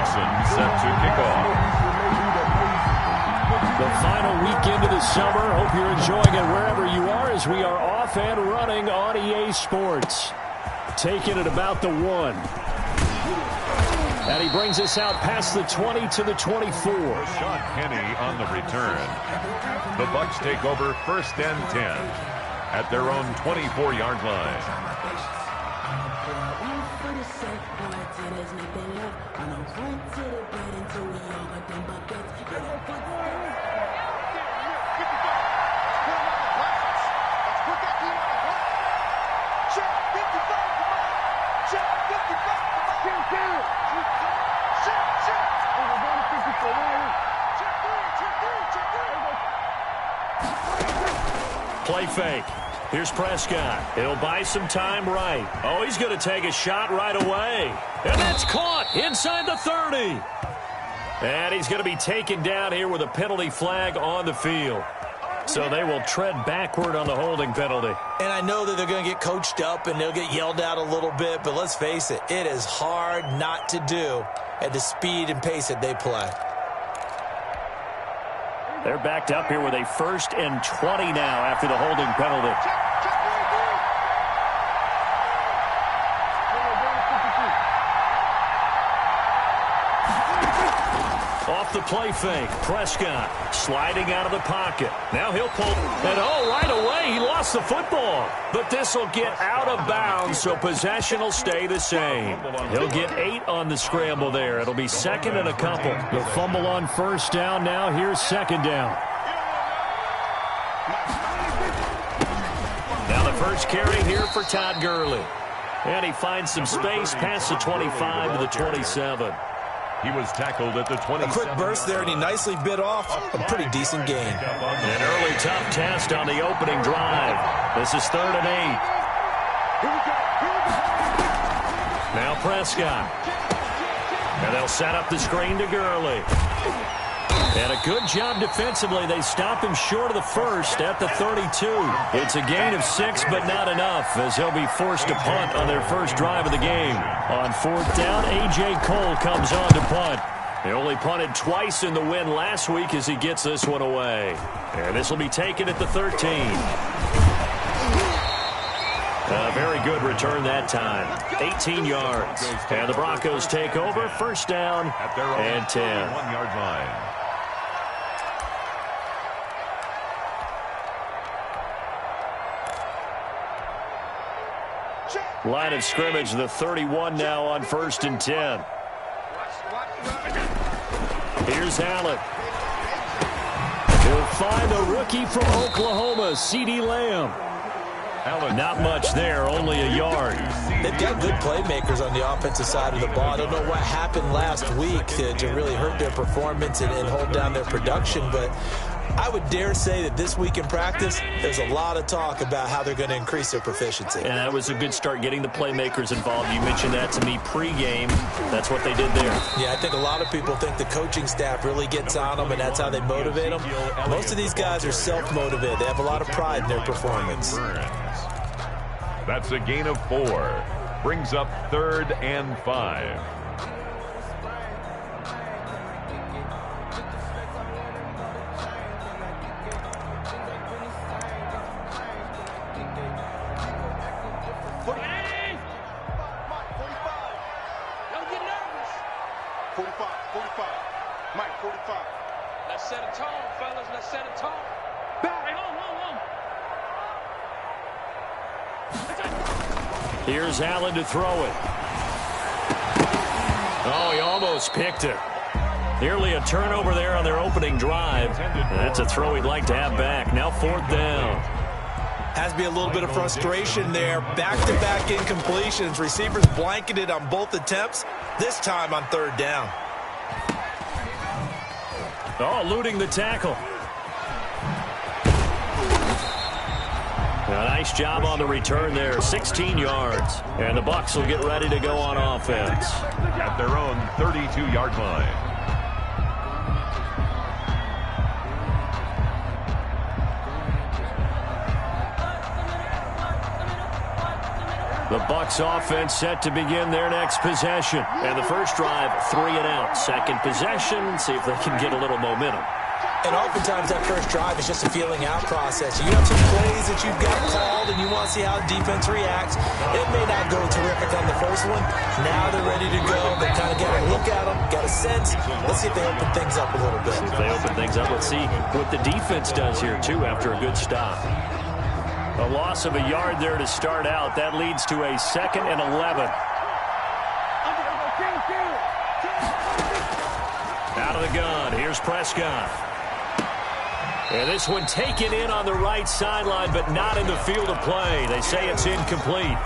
set to kick off. The final weekend of the summer. Hope you're enjoying it wherever you are as we are off and running on EA Sports. Taking it about the 1. And he brings us out past the 20 to the 24. Sean Penny on the return. The Bucs take over 1st and 10 at their own 24-yard line. Play fake. Here's Prescott. He'll buy some time right. Oh, he's going to take a shot right away. And that's caught inside the 30. And he's going to be taken down here with a penalty flag on the field. So they will tread backward on the holding penalty. And I know that they're going to get coached up and they'll get yelled at a little bit, but let's face it, it is hard not to do at the speed and pace that they play. They're backed up here with a 1st and 20 now after the holding penalty. Off the play fake, Prescott sliding out of the pocket. Now he'll pull, and oh, right away he lost the football. But this will get out of bounds, so possession will stay the same. He'll get 8 on the scramble there. It'll be 2nd and a couple. The fumble on 1st down now. Here's 2nd down. Now the first carry here for Todd Gurley. And he finds some space past the 25 to the 27. He was tackled at the 27. A quick burst there, and he nicely bit off a pretty decent gain. An early tough test on the opening drive. This is 3rd and 8. Now Prescott. And they'll set up the screen to Gurley. And a good job defensively. They stop him short of the 1st at the 32. It's a gain of 6, but not enough, as they'll be forced to punt on their first drive of the game. On 4th down, A.J. Cole comes on to punt. They only punted twice in the win last week as he gets this one away. And this will be taken at the 13. A very good return that time. 18 yards. And the Broncos take over, 1st down and 10. 1-yard line. Line of scrimmage, the 31 now on 1st and 10. Here's Allen. He'll find a rookie from Oklahoma, CeeDee Lamb. Allen. Not much there, only a yard. They've got good playmakers on the offensive side of the ball. I don't know what happened last week to really hurt their performance and hold down their production, but I would dare say that this week in practice, there's a lot of talk about how they're going to increase their proficiency. And that was a good start, getting the playmakers involved. You mentioned that to me pregame. That's what they did there. Yeah, I think a lot of people think the coaching staff really gets on them, and that's how they motivate them. Most of these guys are self-motivated. They have a lot of pride in their performance. That's a gain of 4. Brings up 3rd and 5. Here's Allen to throw it. Oh, he almost picked it. Nearly a turnover there on their opening drive. That's a throw he'd like to have back. Now 4th down. Has to be a little bit of frustration there. Back-to-back incompletions. Receivers blanketed on both attempts. This time on 3rd down. Oh, eluding the tackle. A nice job on the return there, 16 yards. And the Bucs will get ready to go on offense. At their own 32-yard line. The Bucs offense set to begin their next possession. And the first drive, 3 and out. Second possession, see if they can get a little momentum. And oftentimes that first drive is just a feeling out process. You have some plays that you've got called and you want to see how the defense reacts. It may not go terrific on the first one. Now they're ready to go. They kind of got to look at them, got a sense. Let's see if they open things up a little bit. If they open things up, let's see what the defense does here, too, after a good stop. A loss of a yard there to start out. That leads to a 2nd and 11. Out of the gun. Here's Prescott. And this one taken in on the right sideline, but not in the field of play. They say it's incomplete.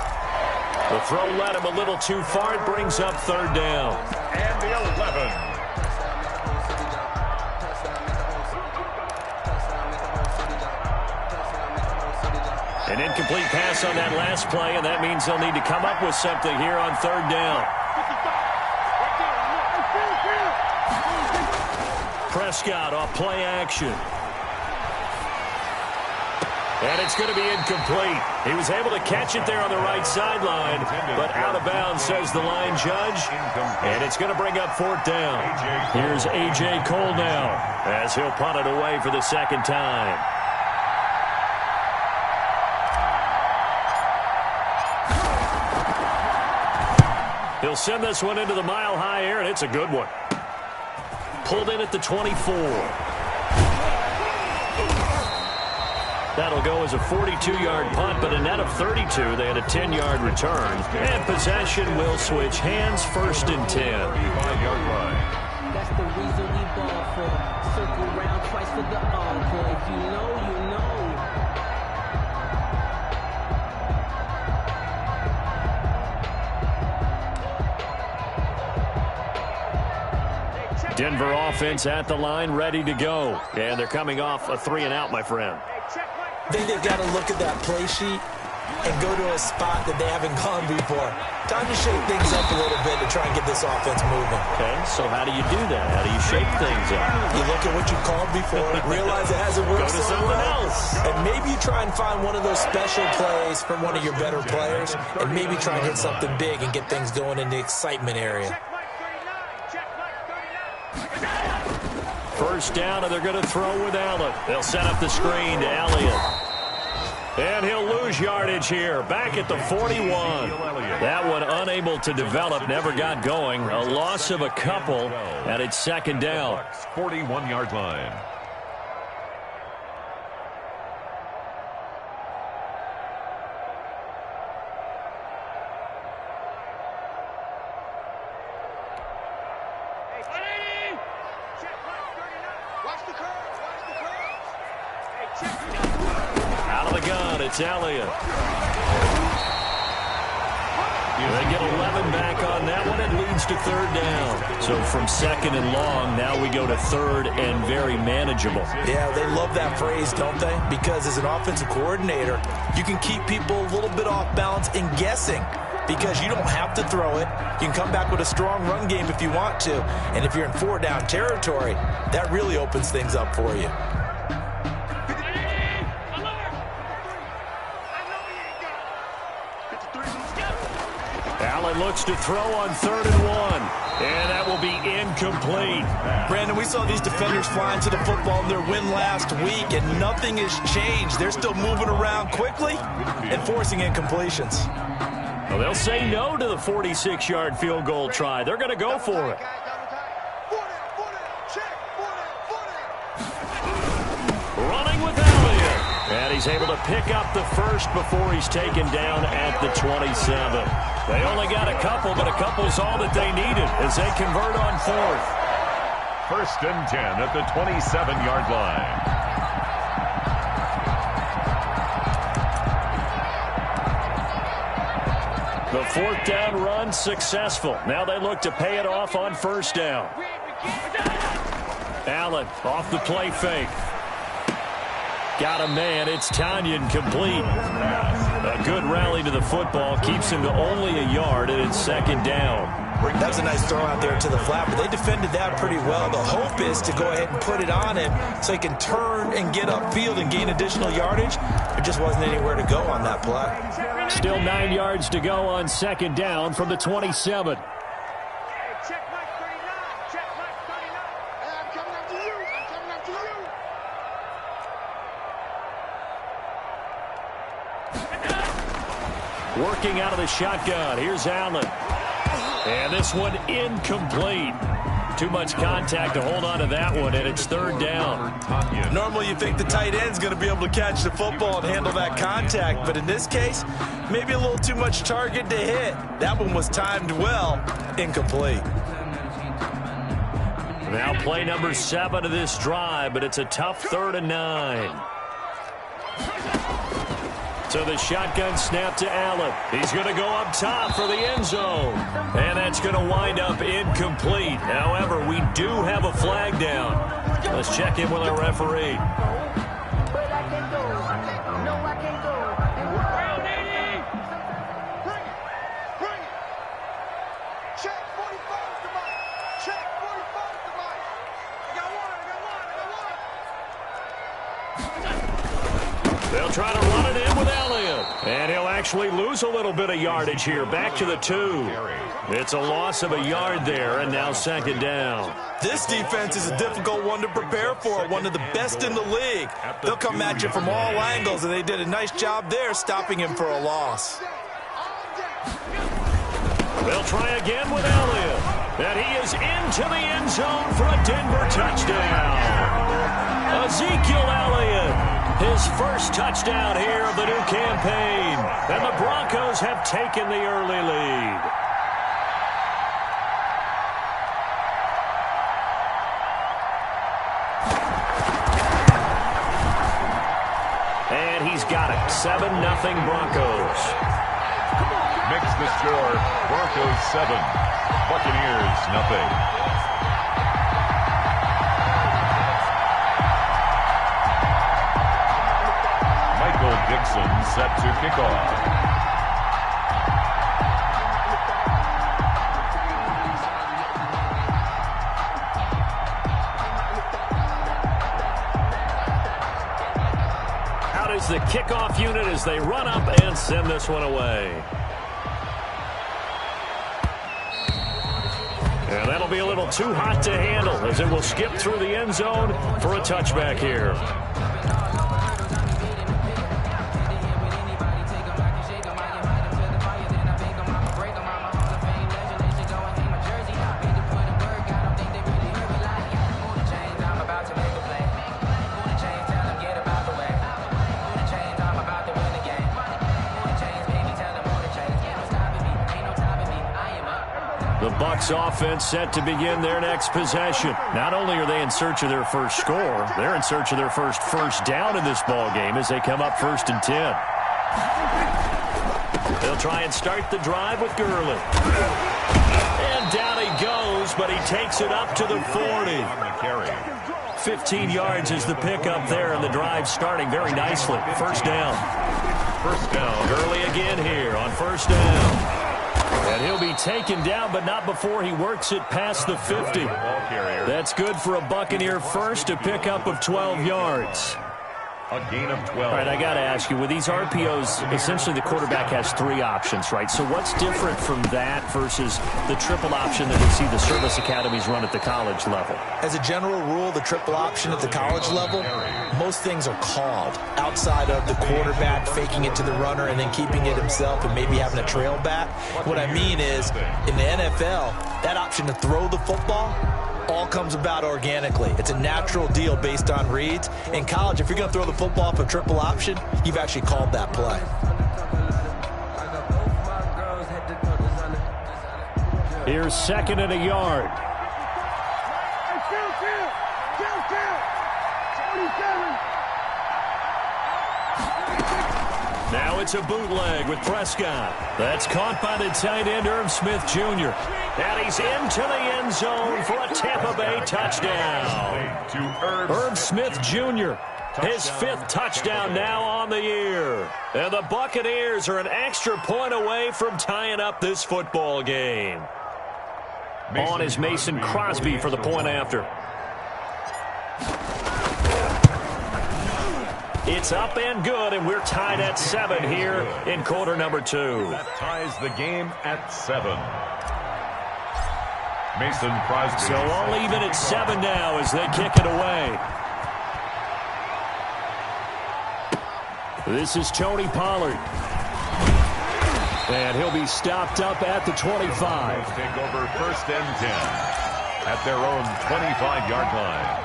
The throw led him a little too far. It brings up 3rd down. And the 11. An incomplete pass on that last play, and that means they'll need to come up with something here on 3rd down. Prescott off play action. And it's going to be incomplete. He was able to catch it there on the right sideline, but out of bounds, says the line judge. And it's going to bring up 4th down. Here's A.J. Cole now, as he'll punt it away for the 2nd time. He'll send this one into the mile-high air, and it's a good one. Pulled in at the 24. That'll go as a 42-yard punt, but a net of 32. They had a 10-yard return. And possession will switch hands, 1st and 10. 5-yard line. That's the reason we ball for. Circle round twice for the encore. If you know, you know. Denver offense at the line, ready to go. And they're coming off a 3 and out, my friend. I think they've got to look at that play sheet and go to a spot that they haven't gone before. Time to shake things up a little bit to try and get this offense moving. Okay, so how do you do that? How do you shake things up? You look at what you called before, realize it hasn't worked Go to so something well, else. and maybe you try and find one of those special plays from one of your better players, and maybe try and hit something big and get things going in the excitement area. 1st down, and they're going to throw with Allen. They'll set up the screen to Elliott. And he'll lose yardage here. Back at the 41. That one unable to develop, never got going. A loss of a couple, and it's 2nd down. 41-yard line. Out of the gun, it's Elliott. They get 11 back on that one. It leads to 3rd down. So from 2nd and long, now we go to 3rd and very manageable. Yeah, they love that phrase, don't they? Because as an offensive coordinator, you can keep people a little bit off balance and guessing. Because you don't have to throw it. You can come back with a strong run game if you want to. And if you're in 4-down territory, that really opens things up for you. Allen looks to throw on 3rd and 1. And that will be incomplete. Brandon, we saw these defenders flying to the football in their win last week, and nothing has changed. They're still moving around quickly and forcing incompletions. Well, they'll say no to the 46-yard field goal try. They're going to go for it. Running with Elliott. And he's able to pick up the 1st before he's taken down at the 27. They only got a couple, but a couple's all that they needed as they convert on 4th. 1st and 10 at the 27-yard line. The 4th down run successful. Now they look to pay it off on 1st down. Allen off the play fake. Got a man. It's Tanyan complete. A good rally to the football. Keeps him to only a yard, and it's 2nd down. That was a nice throw out there to the flat, but they defended that pretty well. The hope is to go ahead and put it on him so he can turn turn and get upfield and gain additional yardage. There just wasn't anywhere to go on that play. Still 9 yards to go on second down from the 27. Working out of the shotgun. Here's Allen. And this one incomplete. Too much contact to hold on to that one, and it's third down. Normally you think the tight end's going to be able to catch the football and handle that contact, but in this case, maybe a little too much target to hit. That one was timed well. Incomplete. Now play number 7 of this drive, but it's a tough 3rd and 9. So the shotgun snap to Allen. He's going to go up top for the end zone. And that's going to wind up incomplete. However, we do have a flag down. Let's check in with our referee. They'll try to run it in with Elliott. And he'll actually lose a little bit of yardage here. Back to the 2. It's a loss of a yard there, and now second down. This defense is a difficult one to prepare for, one of the best in the league. They'll come at you from all angles, and they did a nice job there stopping him for a loss. They'll try again with Elliott. And he is into the end zone for a Denver touchdown. Ezekiel Elliott. His first touchdown here of the new campaign. And the Broncos have taken the early lead. And he's got it. 7-0 Broncos. Mix the score. Broncos 7. Buccaneers 0. Dixon set to kick off. Out is the kickoff unit as they run up and send this one away. And that'll be a little too hot to handle as it will skip through the end zone for a touchback here. Bucs offense set to begin their next possession. Not only are they in search of their first score, they're in search of their first down in this ball game as they come up 1st and 10. They'll try and start the drive with Gurley. And down he goes, but he takes it up to the 40. 15 yards is the pickup there, and the drive starting very nicely. First down. Gurley again here on first down. And he'll be taken down, but not before he works it past the 50. That's good for a Buccaneer first, a pickup of 12 yards. A gain of 12. All right, I got to ask you, with these RPOs, essentially the quarterback has 3 options, right? So what's different from that versus the triple option that we see the service academies run at the college level? As a general rule, the triple option at the college level, most things are called outside of the quarterback faking it to the runner and then keeping it himself and maybe having a trail back. What I mean is, in the NFL, that option to throw the football all comes about organically. It's a natural deal based on reads. In college, if you're going to throw the football off a triple option, you've actually called that play. Here's 2nd and a yard. Now it's a bootleg with Prescott. That's caught by the tight end, Irv Smith Jr. And he's into the end zone for a Tampa Bay touchdown. To Irv Smith Jr., his 5th touchdown now on the year. And the Buccaneers are an extra point away from tying up this football game. On is Mason Crosby for the point after. It's up and good, and we're tied at 7 here in quarter number 2. That ties the game at 7. Mason Crosby. So all even at 7 now as they kick it away. This is Tony Pollard. And he'll be stopped up at the 25. Take over first and 10 at their own 25-yard line.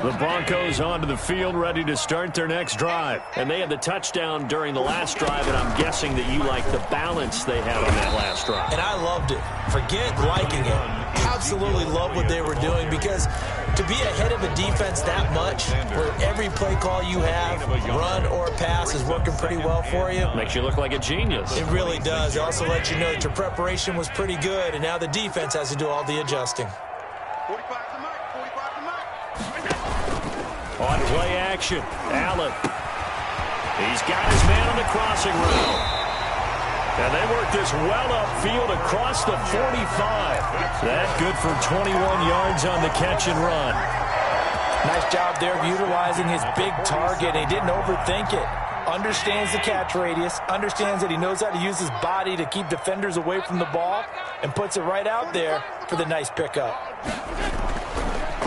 The Broncos onto the field, ready to start their next drive. And they had the touchdown during the last drive, and I'm guessing that you like the balance they had on that last drive. And I loved it. Forget liking it. Absolutely love what they were doing, because to be ahead of a defense that much, where every play call you have, run or pass, is working pretty well for you. Makes you look like a genius. It really does. It also lets you know that your preparation was pretty good, and now the defense has to do all the adjusting. On play action, Allen. He's got his man on the crossing route. And they work this well upfield across the 45. That good for 21 yards on the catch and run. Nice job there of utilizing his big target. He didn't overthink it. Understands the catch radius. Understands that he knows how to use his body to keep defenders away from the ball. And puts it right out there for the nice pickup.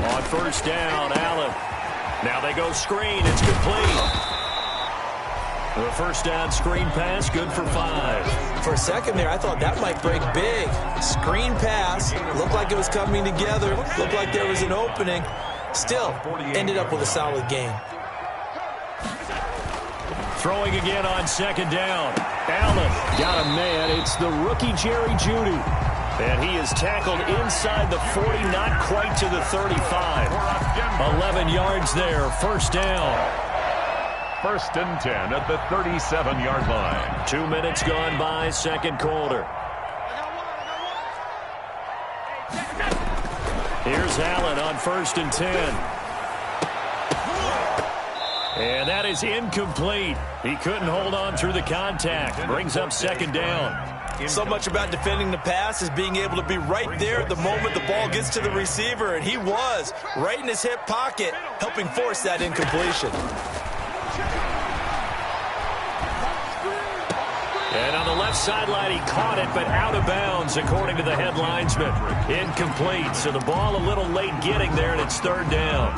On first down, Allen. Now they go screen. It's complete. The first down screen pass, good for 5. For a second there, I thought that might break big. Screen pass. Looked like it was coming together. Looked like there was an opening. Still, ended up with a solid gain. Throwing again on second down. Allen got a man. It's the rookie Jerry Jeudy. And he is tackled inside the 40, not quite to the 35. 11 yards there, first down. First and 10 at the 37-yard line. 2 minutes gone by, second quarter. Here's Allen on first and 10. And that is incomplete. He couldn't hold on through the contact. Brings up second down. So much about defending the pass is being able to be right there at the moment the ball gets to the receiver, and he was right in his hip pocket, helping force that incompletion. And on the left sideline, he caught it, but out of bounds, according to the head linesman. Incomplete, so the ball a little late getting there, and it's third down.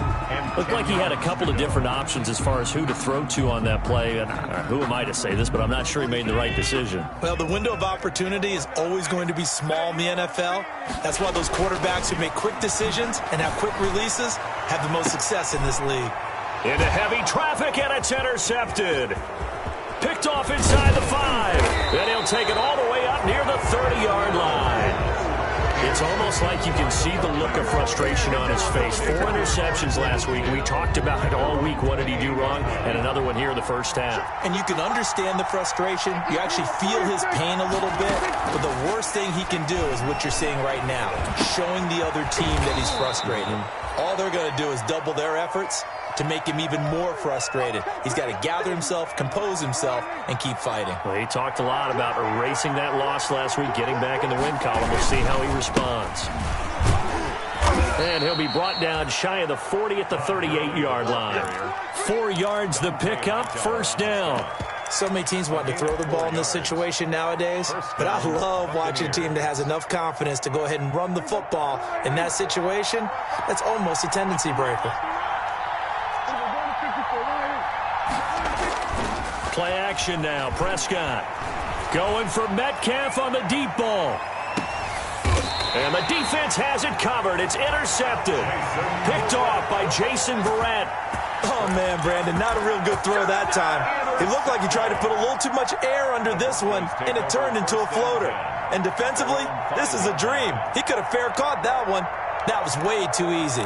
Looked like he had a couple of different options as far as who to throw to on that play. And who am I to say this, but I'm not sure he made the right decision. Well, the window of opportunity is always going to be small in the NFL. That's why those quarterbacks who make quick decisions and have quick releases have the most success in this league. Into heavy traffic, and it's intercepted. Picked off inside the 5. Then he'll take it all the way up near the 30-yard line. It's almost like you can see the look of frustration on his face. 4 interceptions last week. We talked about it all week. What did he do wrong? And another one here in the first half. And you can understand the frustration. You actually feel his pain a little bit. But the worst thing he can do is what you're seeing right now, showing the other team that he's frustrated. All they're going to do is double their efforts to make him even more frustrated. He's got to gather himself, compose himself, and keep fighting. Well, he talked a lot about erasing that loss last week, getting back in the win column. We'll see how he responds. And he'll be brought down shy of the 40 at the 38-yard line. 4 yards the pickup, first down. So many teams want to throw the ball in this situation nowadays, but I love watching a team that has enough confidence to go ahead and run the football. In that situation, that's almost a tendency breaker. Play action now. Prescott going for Metcalf on the deep ball. And the defense has it covered. It's intercepted. Picked off by Jason Verrett. Oh, man, Brandon, not a real good throw that time. It looked like he tried to put a little too much air under this one, and it turned into a floater. And defensively, this is a dream. He could have fair caught that one. That was way too easy.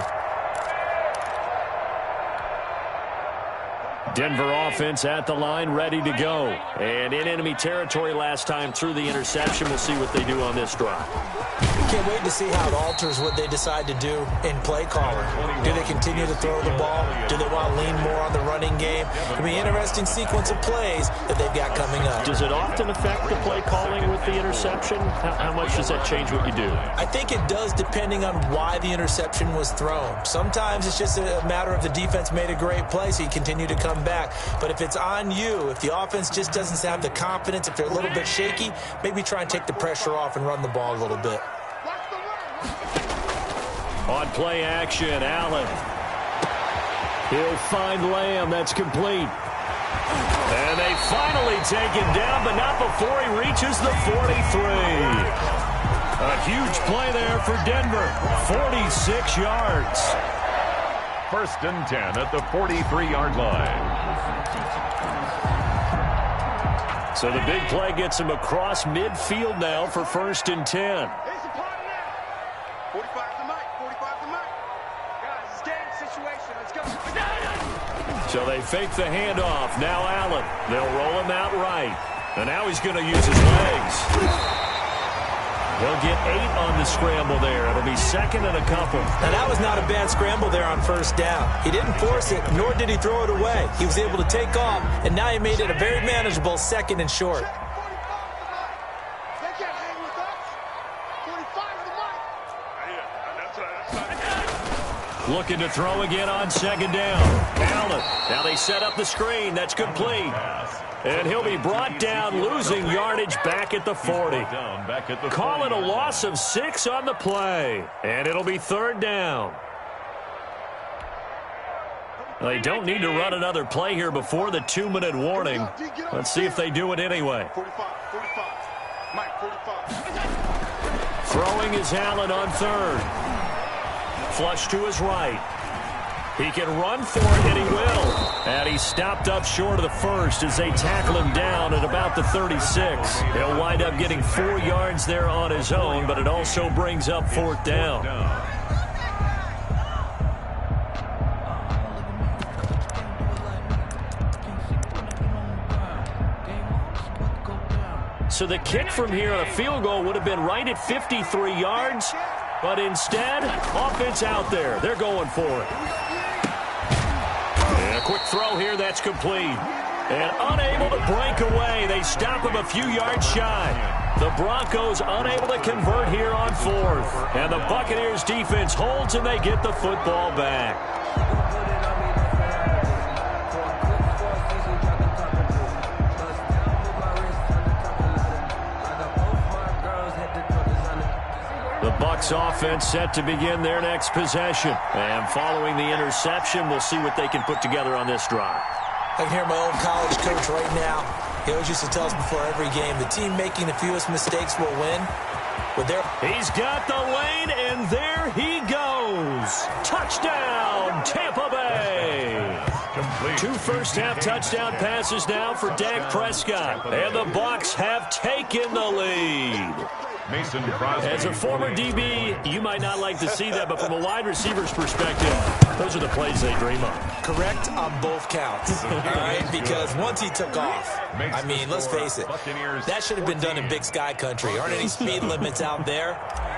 Denver offense at the line, ready to go. And in enemy territory last time through the interception. We'll see what they do on this drive. Can't wait to see how it alters what they decide to do in play calling. Do they continue to throw the ball? Do they want to lean more on the running game? It'll be an interesting sequence of plays that they've got coming up. Does it often affect the play calling with the interception? How much does that change what you do? I think it does, depending on why the interception was thrown. Sometimes it's just a matter of the defense made a great play, so you continue to come back. But if it's on you, if the offense just doesn't have the confidence, if they're a little bit shaky, maybe try and take the pressure off and run the ball a little bit. On play action, Allen. He'll find Lamb. That's complete. And they finally take him down, but not before he reaches the 43. A huge play there for Denver. 46 yards. 1st and 10 at the 43-yard line. So the big play gets him across midfield now for 1st and 10. So they fake the handoff. Now Allen. They'll roll him out right. And now he's going to use his legs. He'll get 8 on the scramble there. It'll be 2nd and a couple. Now, that was not a bad scramble there on 1st down. He didn't force it, nor did he throw it away. He was able to take off, and now he made it a very manageable 2nd and short. Looking to throw again on 2nd down. Allen. Now they set up the screen. That's complete. And he'll be brought down, losing yardage back at the 40. Call it a loss of 6 on the play. And it'll be 3rd down. They don't need to run another play here before the 2-minute warning. Let's see if they do it anyway. Throwing is Allen on 3rd. Flush to his right. He can run for it, and he will. And he's stopped up short of the 1st as they tackle him down at about the 36. He'll wind up getting 4 yards there on his own, but it also brings up 4th down. So the kick from here on a field goal would have been right at 53 yards. But instead, offense out there. They're going for it. And a quick throw here, that's complete. And unable to break away. They stop him a few yards shy. The Broncos unable to convert here on 4th. And the Buccaneers defense holds and they get the football back. Bucs offense set to begin their next possession. And following the interception, we'll see what they can put together on this drive. I can hear my old college coach right now. He always used to tell us before every game, the team making the fewest mistakes will win. He's got the lane, and there he goes. Touchdown, Tampa Bay. Two first-half touchdown passes now for Dak Prescott. And the Bucs have taken the lead. As a former DB, you might not like to see that, but from a wide receiver's perspective, those are the plays they dream of. Correct on both counts, all right? Because once he took off, I mean, let's face it, that should have been done in Big Sky country. Aren't any speed limits out there?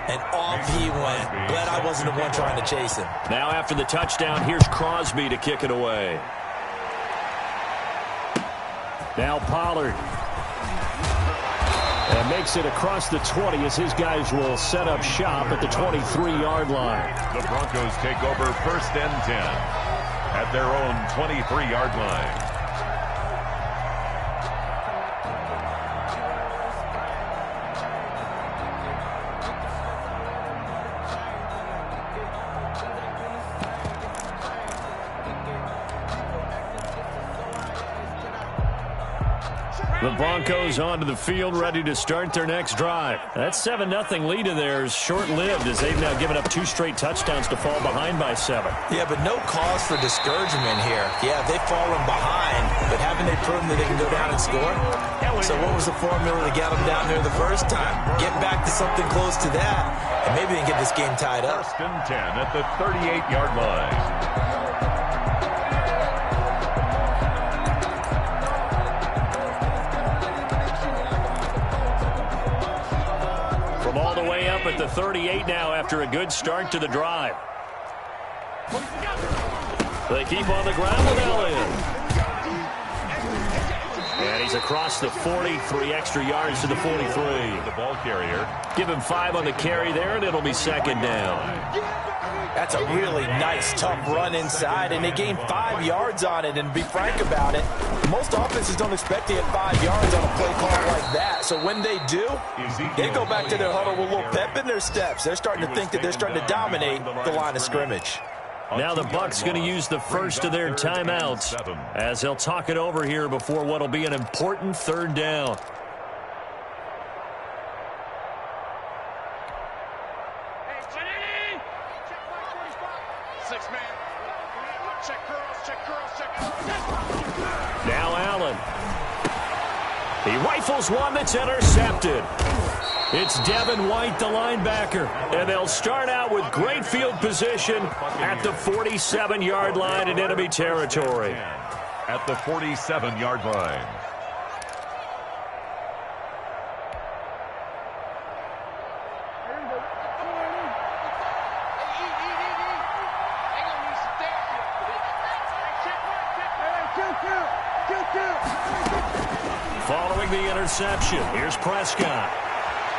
And off he went. Glad I wasn't the one trying to chase him. Now after the touchdown, here's Crosby to kick it away. Now Pollard. And makes it across the 20 as his guys will set up shop at the 23-yard line. The Broncos take over 1st and 10 at their own 23-yard line. The Broncos onto the field, ready to start their next drive. That 7-0 lead of theirs short-lived as they've now given up 2 straight touchdowns to fall behind by 7. Yeah, but no cause for discouragement here. Yeah, they've fallen behind, but haven't they proven that they can go down and score? So what was the formula to get them down there the first time? Get back to something close to that, and maybe they can get this game tied up. 1st and 10 at the 38-yard line. the way up at the 38 now after a good start to the drive. They keep on the ground with Elliott. And he's across the 40, 3 extra yards to the 43. The ball carrier. Give him 5 on the carry there, and it'll be second down. That's a really nice, tough run inside, and they gained 5 yards on it. And to be frank about it, most offenses don't expect to get 5 yards on a play call like that. So when they do, they go back to their huddle with a little pep in their steps. They're starting to think that they're starting to dominate the line of scrimmage. Now the Bucs going to use the first of their timeouts as they'll talk it over here before what will be an important third down. Now Allen. He rifles one that's intercepted. It's Devin White, the linebacker, and they'll start out with great field position at the 47-yard line in enemy territory. At the 47-yard line. Following the interception, here's Prescott.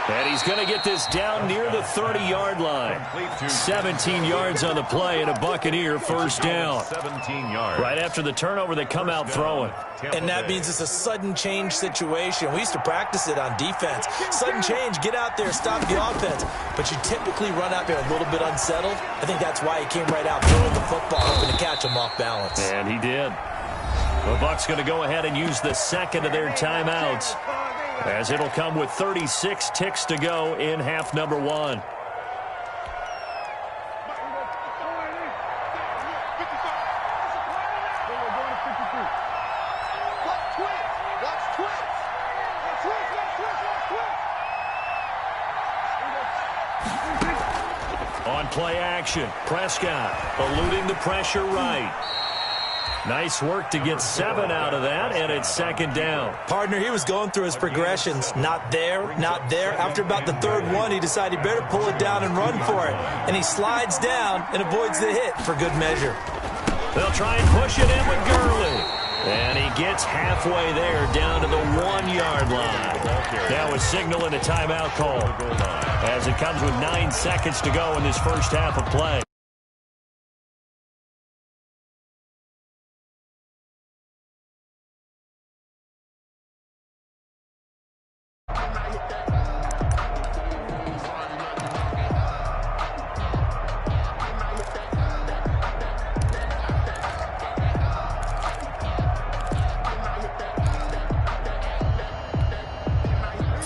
And he's going to get this down near the 30-yard line. 17 yards on the play and a Buccaneer first down. 17 yards. Right after the turnover, they come out throwing. And that means it's a sudden change situation. We used to practice it on defense. Sudden change, get out there, stop the offense. But you typically run out there a little bit unsettled. I think that's why he came right out throwing the football, hoping to catch him off balance. And he did. The Bucs going to go ahead and use the second of their timeouts, as it'll come with 36 ticks to go in half number 1. On play action, Prescott eluding the pressure right. Nice work to get 7 out of that, and it's second down. Partner, he was going through his progressions. Not there, not there. After about the third one, he decided he better pull it down and run for it. And he slides down and avoids the hit for good measure. They'll try and push it in with Gurley. And he gets halfway there down to the 1-yard line. That was signaling a timeout call as it comes with 9 seconds to go in this first half of play.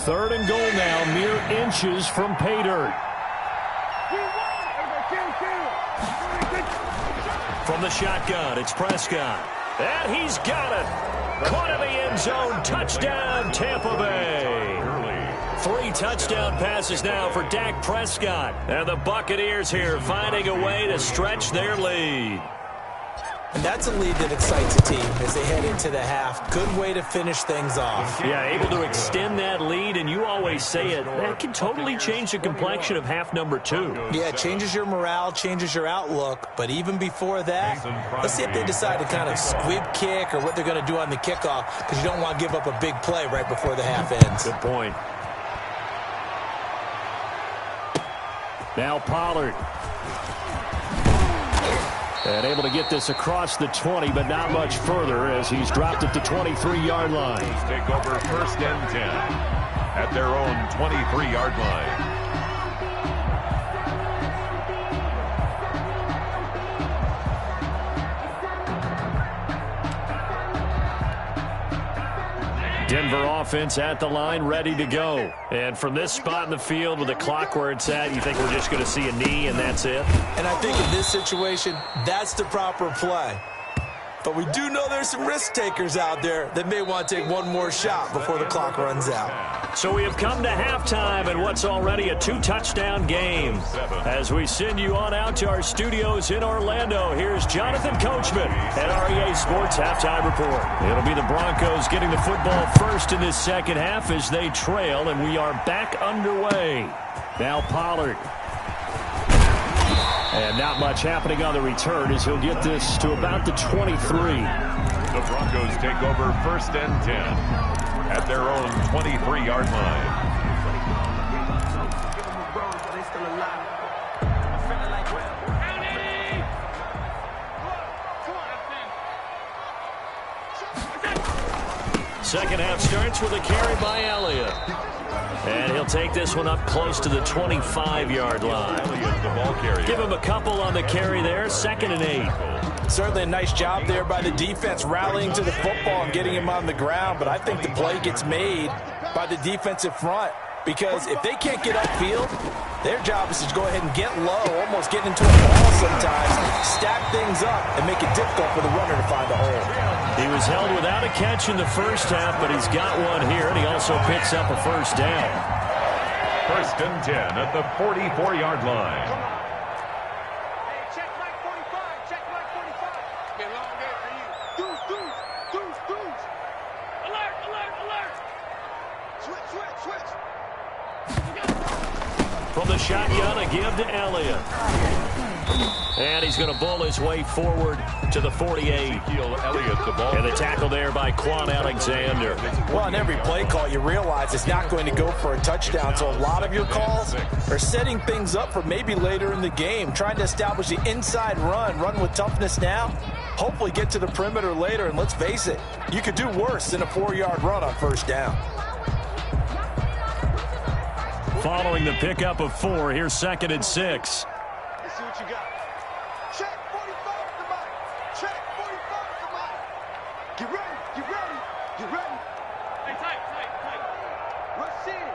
Third and goal now, mere inches from pay dirt. From the shotgun, it's Prescott. And he's got it. Caught in the end zone. Touchdown, Tampa Bay. 3 touchdown passes now for Dak Prescott. And the Buccaneers here finding a way to stretch their lead. And that's a lead that excites a team as they head into the half. Good way to finish things off. Yeah, able to extend that lead, and you always say it, that can totally change the complexion of half number 2. Yeah, it changes your morale, changes your outlook. But even before that, let's see if they decide to kind of squib kick or what they're going to do on the kickoff, because you don't want to give up a big play right before the half ends. Good point. Now Pollard. And able to get this across the 20, but not much further as he's dropped at the 23-yard line. Take over first and 10 at their own 23-yard line. Denver offense at the line, ready to go. And from this spot in the field with the clock where it's at, you think we're just going to see a knee and that's it? And I think in this situation, that's the proper play. But we do know there's some risk takers out there that may want to take one more shot before the clock runs out. So we have come to halftime in what's already a 2-touchdown game. As we send you on out to our studios in Orlando, here's Jonathan Coachman at REA Sports Halftime Report. It'll be the Broncos getting the football first in this second half as they trail, and we are back underway. Now Pollard. And not much happening on the return as he'll get this to about the 23. The Broncos take over 1st and 10 at their own 23-yard line. Second half starts with a carry by Elliott. And he'll take this one up close to the 25-yard line. Give him a couple on the carry there. 2nd and 8. Certainly a nice job there by the defense rallying to the football and getting him on the ground. But I think the play gets made by the defensive front. Because if they can't get upfield, their job is to go ahead and get low, almost get into a ball sometimes, stack things up, and make it difficult for the runner to find a hole. He was held without a catch in the first half, but he's got one here, and he also picks up a first down. 1st and 10 at the 44-yard line. Check like 45. Check like 45. Be a long day for you. Deuce. Alert. Switch. From the shotgun, a give to Elliott. And he's going to bowl his way forward to the 48. And the tackle there by Quan Alexander. Well, on every play call, you realize it's not going to go for a touchdown. So a lot of your calls are setting things up for maybe later in the game, trying to establish the inside run with toughness now, hopefully get to the perimeter later. And let's face it, you could do worse than a 4-yard run on 1st down. Following the pickup of 4, here's 2nd and 6. Let's see what you got. Check 45 to Mike. Check 45 to Mike. Get ready. Hey, tight. Rush in.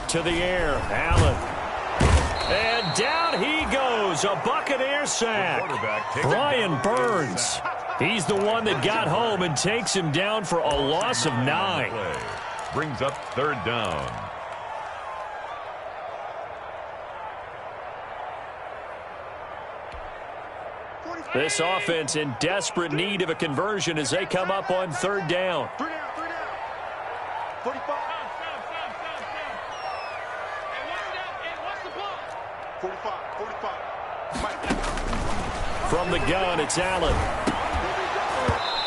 To the air, Allen. And down he goes, a Buccaneer sack. Brian Burns. He's the one that got home and takes him down for a loss of 9. Brings up 3rd down. This offense in desperate need of a conversion as they come up on 3rd down. 3 down. 45. Hey, what's the ball? 45. From the gun, it's Allen.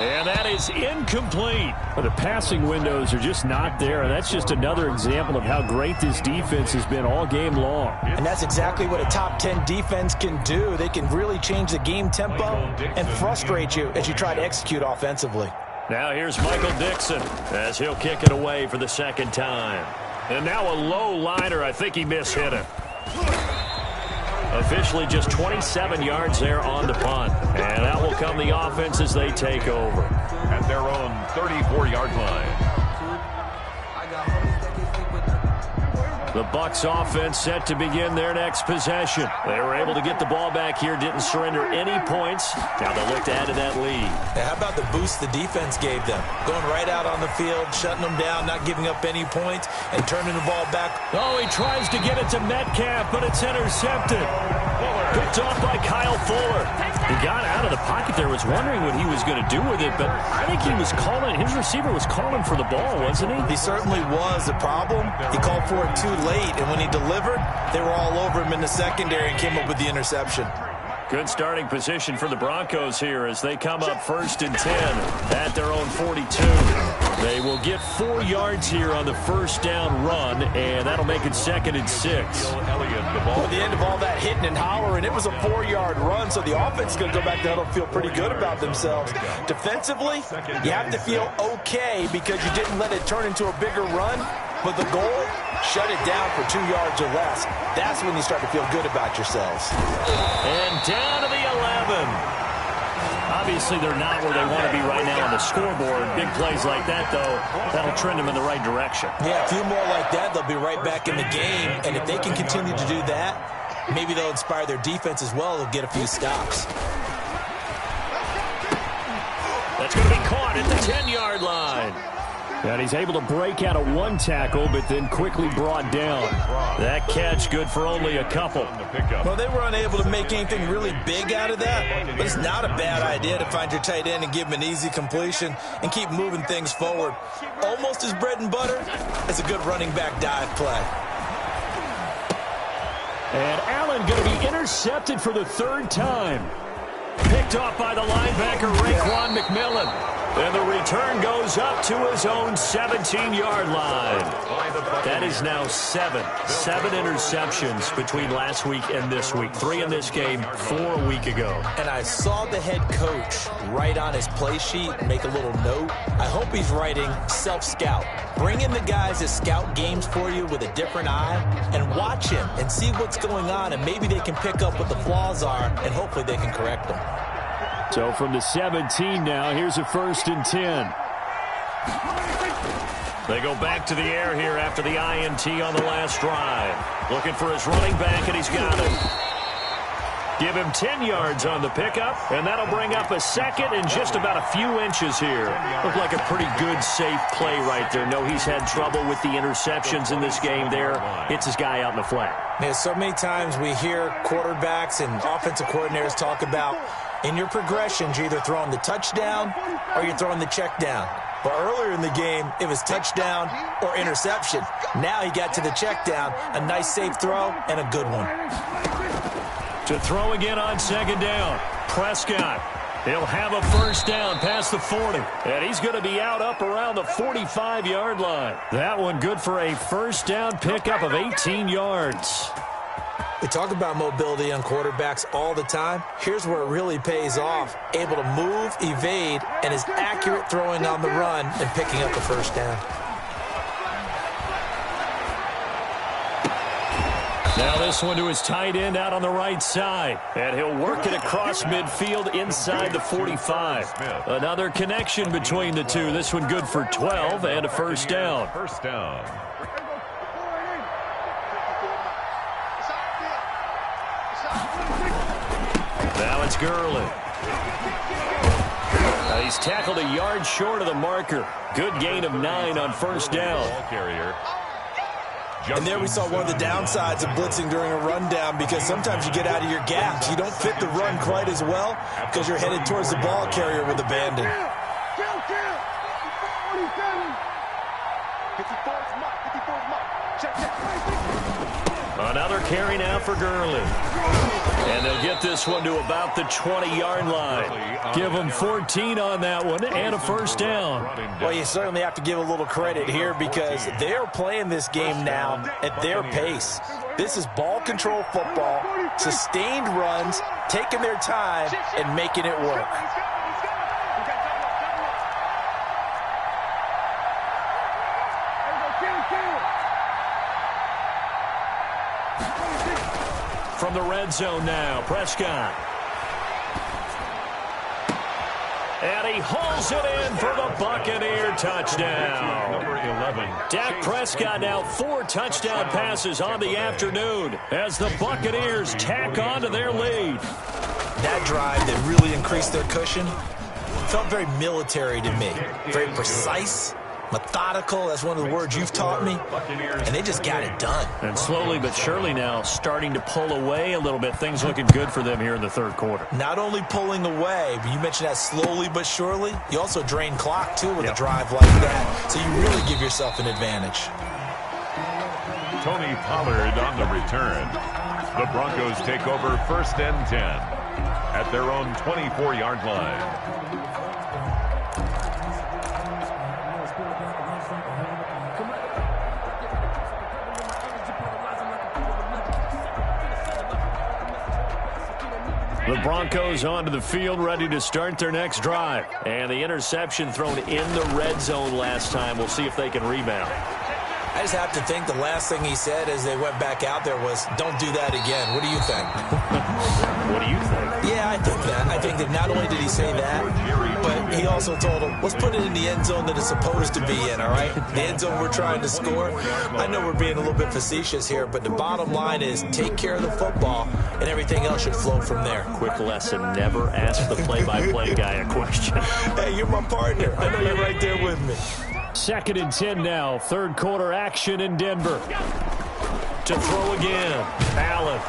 And that is incomplete. But the passing windows are just not there, and that's just another example of how great this defense has been all game long. And that's exactly what a top 10 defense can do. They can really change the game tempo and frustrate you as you try to execute offensively. Now here's Michael Dixon as he'll kick it away for the 2nd time. And now a low liner. I think he mishit it. Officially just 27 yards there on the punt. And that will come the offense as they take over. At their own 34-yard line. The Bucs offense set to begin their next possession. They were able to get the ball back here, didn't surrender any points. Now they'll look to add to that lead. And how about the boost the defense gave them? Going right out on the field, shutting them down, not giving up any points, and turning the ball back. Oh, he tries to get it to Metcalf, but it's intercepted. Picked off by Kyle Fuller. He got out of the pocket there, was wondering what he was going to do with it, but I think he was calling, his receiver was calling for the ball, wasn't he? He certainly was. The problem, he called for it too late, and when he delivered, they were all over him in the secondary and came up with the interception. Good starting position for the Broncos here as they come up 1st and 10 at their own 42. They will get 4 yards here on the 1st down run, and that'll make it 2nd and 6. Well, at the end of all that hitting and hollering, it was a 4-yard run, so the offense is going to go back to huddle and feel pretty good about themselves. Defensively, you have to feel okay because you didn't let it turn into a bigger run, but the goal, shut it down for 2 yards or less. That's when you start to feel good about yourselves. And down to the 11. Obviously, they're not where they want to be right now on the scoreboard. Big plays like that, though, that'll trend them in the right direction. Yeah, a few more like that, they'll be right back in the game. And if they can continue to do that, maybe they'll inspire their defense as well. They'll get a few stops. That's going to be caught at the 10-yard line. And he's able to break out of one tackle, but then quickly brought down. That catch good for only a couple. Well, they were unable to make anything really big out of that, but it's not a bad idea to find your tight end and give him an easy completion and keep moving things forward. Almost his bread and butter. It's a good running back dive play. And Allen going to be intercepted for the third time. Picked off by the linebacker, Raekwon McMillan. And the return goes up to his own 17-yard line. That is now seven interceptions between last week and this week. 3 in this game, 4 a week ago. And I saw the head coach write on his play sheet, make a little note. I hope he's writing self-scout. Bring in the guys that scout games for you with a different eye and watch him and see what's going on, and maybe they can pick up what the flaws are, and hopefully they can correct them. So from the 17 now, here's a 1st and 10. They go back to the air here after the INT on the last drive. Looking for his running back, and he's got it. Give him 10 yards on the pickup, and that'll bring up a second and just about a few inches here. Looked like a pretty good, safe play right there. No, he's had trouble with the interceptions in this game there. Hits his guy out in the flat. Yeah, so many times we hear quarterbacks and offensive coordinators talk about in your progressions, you're either throwing the touchdown or you're throwing the check down. But earlier in the game, it was touchdown or interception. Now he got to the check down, a nice safe throw, and a good one. To throw again on 2nd down. Prescott. He'll have a 1st down past the 40. And he's going to be out up around the 45-yard line. That one good for a 1st down pickup of 18 yards. We talk about mobility on quarterbacks all the time. Here's where it really pays off. Able to move, evade, and is accurate throwing on the run and picking up a 1st down. Now this one to his tight end out on the right side. And he'll work it across midfield inside the 45. Another connection between the two. This one good for 12 and a 1st down. 1st down. Now it's Gurley. He's tackled a yard short of the marker. Good gain of 9 on 1st down. And there we saw one of the downsides of blitzing during a rundown, because sometimes you get out of your gaps. You don't fit the run quite as well because you're headed towards the ball carrier with abandon. Another carry now for Gurley. And they'll get this one to about the 20-yard line. Give them 14 on that one and a 1st down. Well, you certainly have to give a little credit here because they're playing this game now at their pace. This is ball control football, sustained runs, taking their time, and making it work. From the red zone now, Prescott. And he hauls it in for the Buccaneer touchdown. Number 11. Dak Prescott now 4 touchdown passes on the afternoon as the Buccaneers tack on to their lead. That drive that really increased their cushion felt very military to me. Very precise, methodical. That's one of the words you've taught me. And they just got it done. And slowly but surely now starting to pull away a little bit. Things looking good for them here in the 3rd quarter. Not only pulling away, but you mentioned that slowly but surely. You also drain clock, too, with a drive like that. So you really give yourself an advantage. Tony Pollard on the return. The Broncos take over 1st and 10 at their own 24-yard line. The Broncos onto the field, ready to start their next drive. And the interception thrown in the red zone last time. We'll see if they can rebound. I just have to think the last thing he said as they went back out there was, don't do that again. What do you think? What do you think? Yeah, I think that. I think that not only did he say that, but he also told him, let's put it in the end zone that it's supposed to be in, all right? The end zone we're trying to score. I know we're being a little bit facetious here, but the bottom line is take care of the football, and everything else should flow from there. Quick lesson, never ask the play-by-play guy a question. Hey, you're my partner. I know you're right there with me. 2nd and 10 now. Third quarter action in Denver. To throw again. Allen.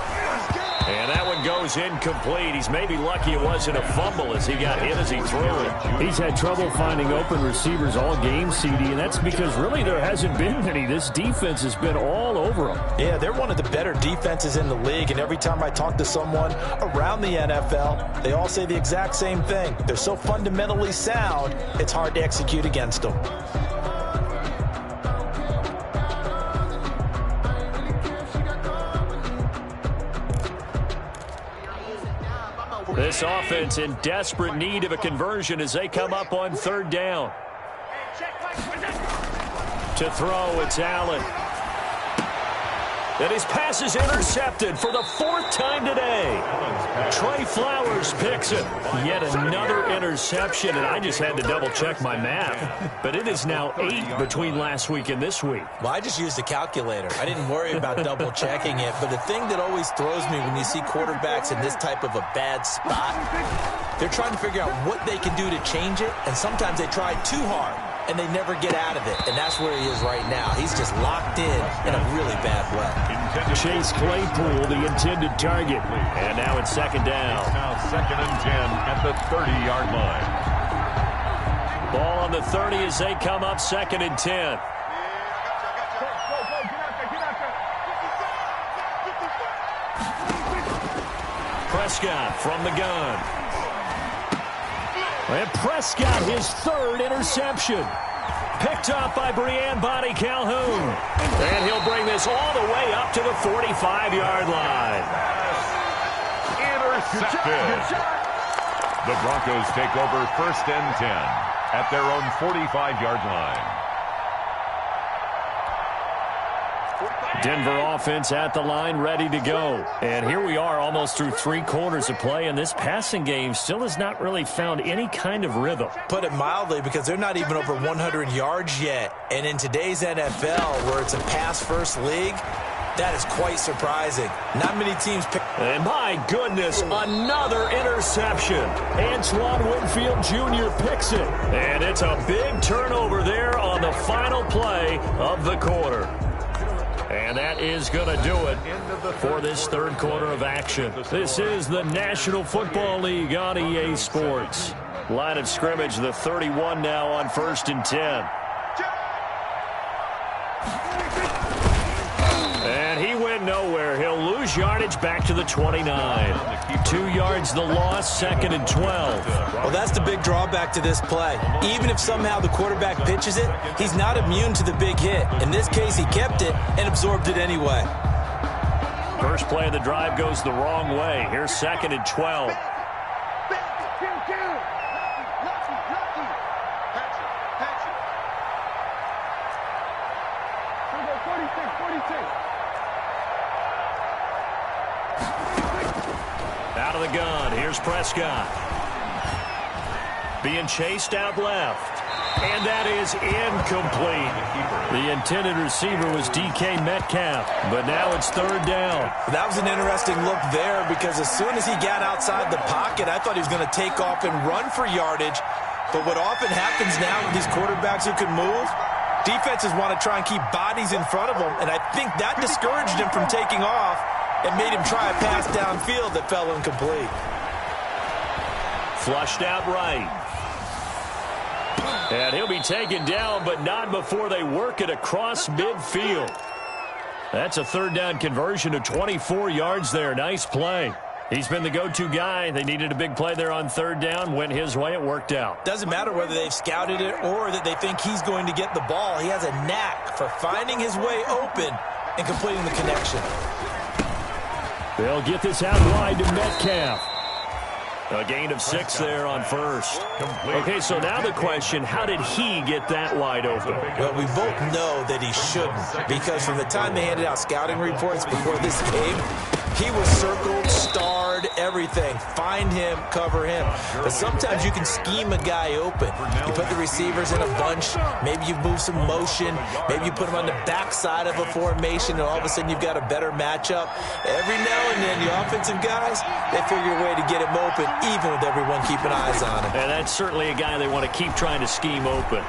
And that one goes incomplete. He's maybe lucky it wasn't a fumble as he got hit as he threw it. He's had trouble finding open receivers all game, CD, and that's because really there hasn't been any. This defense has been all over him. Yeah, they're one of the better defenses in the league, and every time I talk to someone around the NFL, they all say the exact same thing. They're so fundamentally sound, it's hard to execute against them. This offense in desperate need of a conversion as they come up on 3rd down. To throw, it's Allen. And his pass is intercepted for the 4th time today. Trey Flowers picks it. Yet another interception, and I just had to double-check my math. But it is now 8 between last week and this week. Well, I just used a calculator. I didn't worry about double-checking it. But the thing that always throws me when you see quarterbacks in this type of a bad spot, they're trying to figure out what they can do to change it, and sometimes they try too hard, and they never get out of it. And that's where he is right now. He's just locked in a really bad way. Chase Claypool, the intended target. And now it's 2nd down. Now 2nd and 10 at the 30-yard line. Ball on the 30 as they come up 2nd and 10. Prescott from the gun. And Prescott, his 3rd interception. Picked up by Brian Body Calhoun. And he'll bring this all the way up to the 45-yard line. Intercepted. The Broncos take over 1st and 10 at their own 45-yard line. Denver offense at the line, ready to go. And here we are almost through 3 quarters of play, and this passing game still has not really found any kind of rhythm. Put it mildly, because they're not even over 100 yards yet. And in today's NFL, where it's a pass-first league, that is quite surprising. Not many teams pick. And my goodness, another interception. Antoine Winfield Jr. picks it. And it's a big turnover there on the final play of the quarter. And that is going to do it for this 3rd quarter of action. This is the National Football League on EA Sports. Line of scrimmage, the 31 now on 1st and 10. And he went nowhere. He'll lose yardage back to the 29. 2 yards the loss, 2nd and 12. Well, that's the big drawback to this play. Even if somehow the quarterback pitches it, he's not immune to the big hit. In this case, he kept it and absorbed it anyway. First play of the drive goes the wrong way. Here's 2nd and 12. Out of the gun, here's Prescott. Being chased out left. And that is incomplete. The intended receiver was DK Metcalf, but now it's 3rd down. That was an interesting look there, because as soon as he got outside the pocket, I thought he was going to take off and run for yardage. But what often happens now with these quarterbacks who can move, defenses want to try and keep bodies in front of them, and I think that discouraged him from taking off and made him try a pass downfield that fell incomplete. Flushed out right. And he'll be taken down, but not before they work it across midfield. That's a 3rd down conversion of 24 yards there. Nice play. He's been the go-to guy. They needed a big play there on 3rd down. Went his way. It worked out. Doesn't matter whether they've scouted it or that they think he's going to get the ball. He has a knack for finding his way open and completing the connection. They'll get this out wide to Metcalf. A gain of 6 there on first. Okay, so now the question, how did he get that wide open? Well, we both know that he shouldn't, because from the time they handed out scouting reports before this game, he was circled, starred, everything. Find him, cover him. But sometimes you can scheme a guy open. You put the receivers in a bunch. Maybe you move some motion. Maybe you put them on the backside of a formation, and all of a sudden you've got a better matchup. Every now and then, the offensive guys, they figure a way to get him open, even with everyone keeping eyes on him. And that's certainly a guy they want to keep trying to scheme open.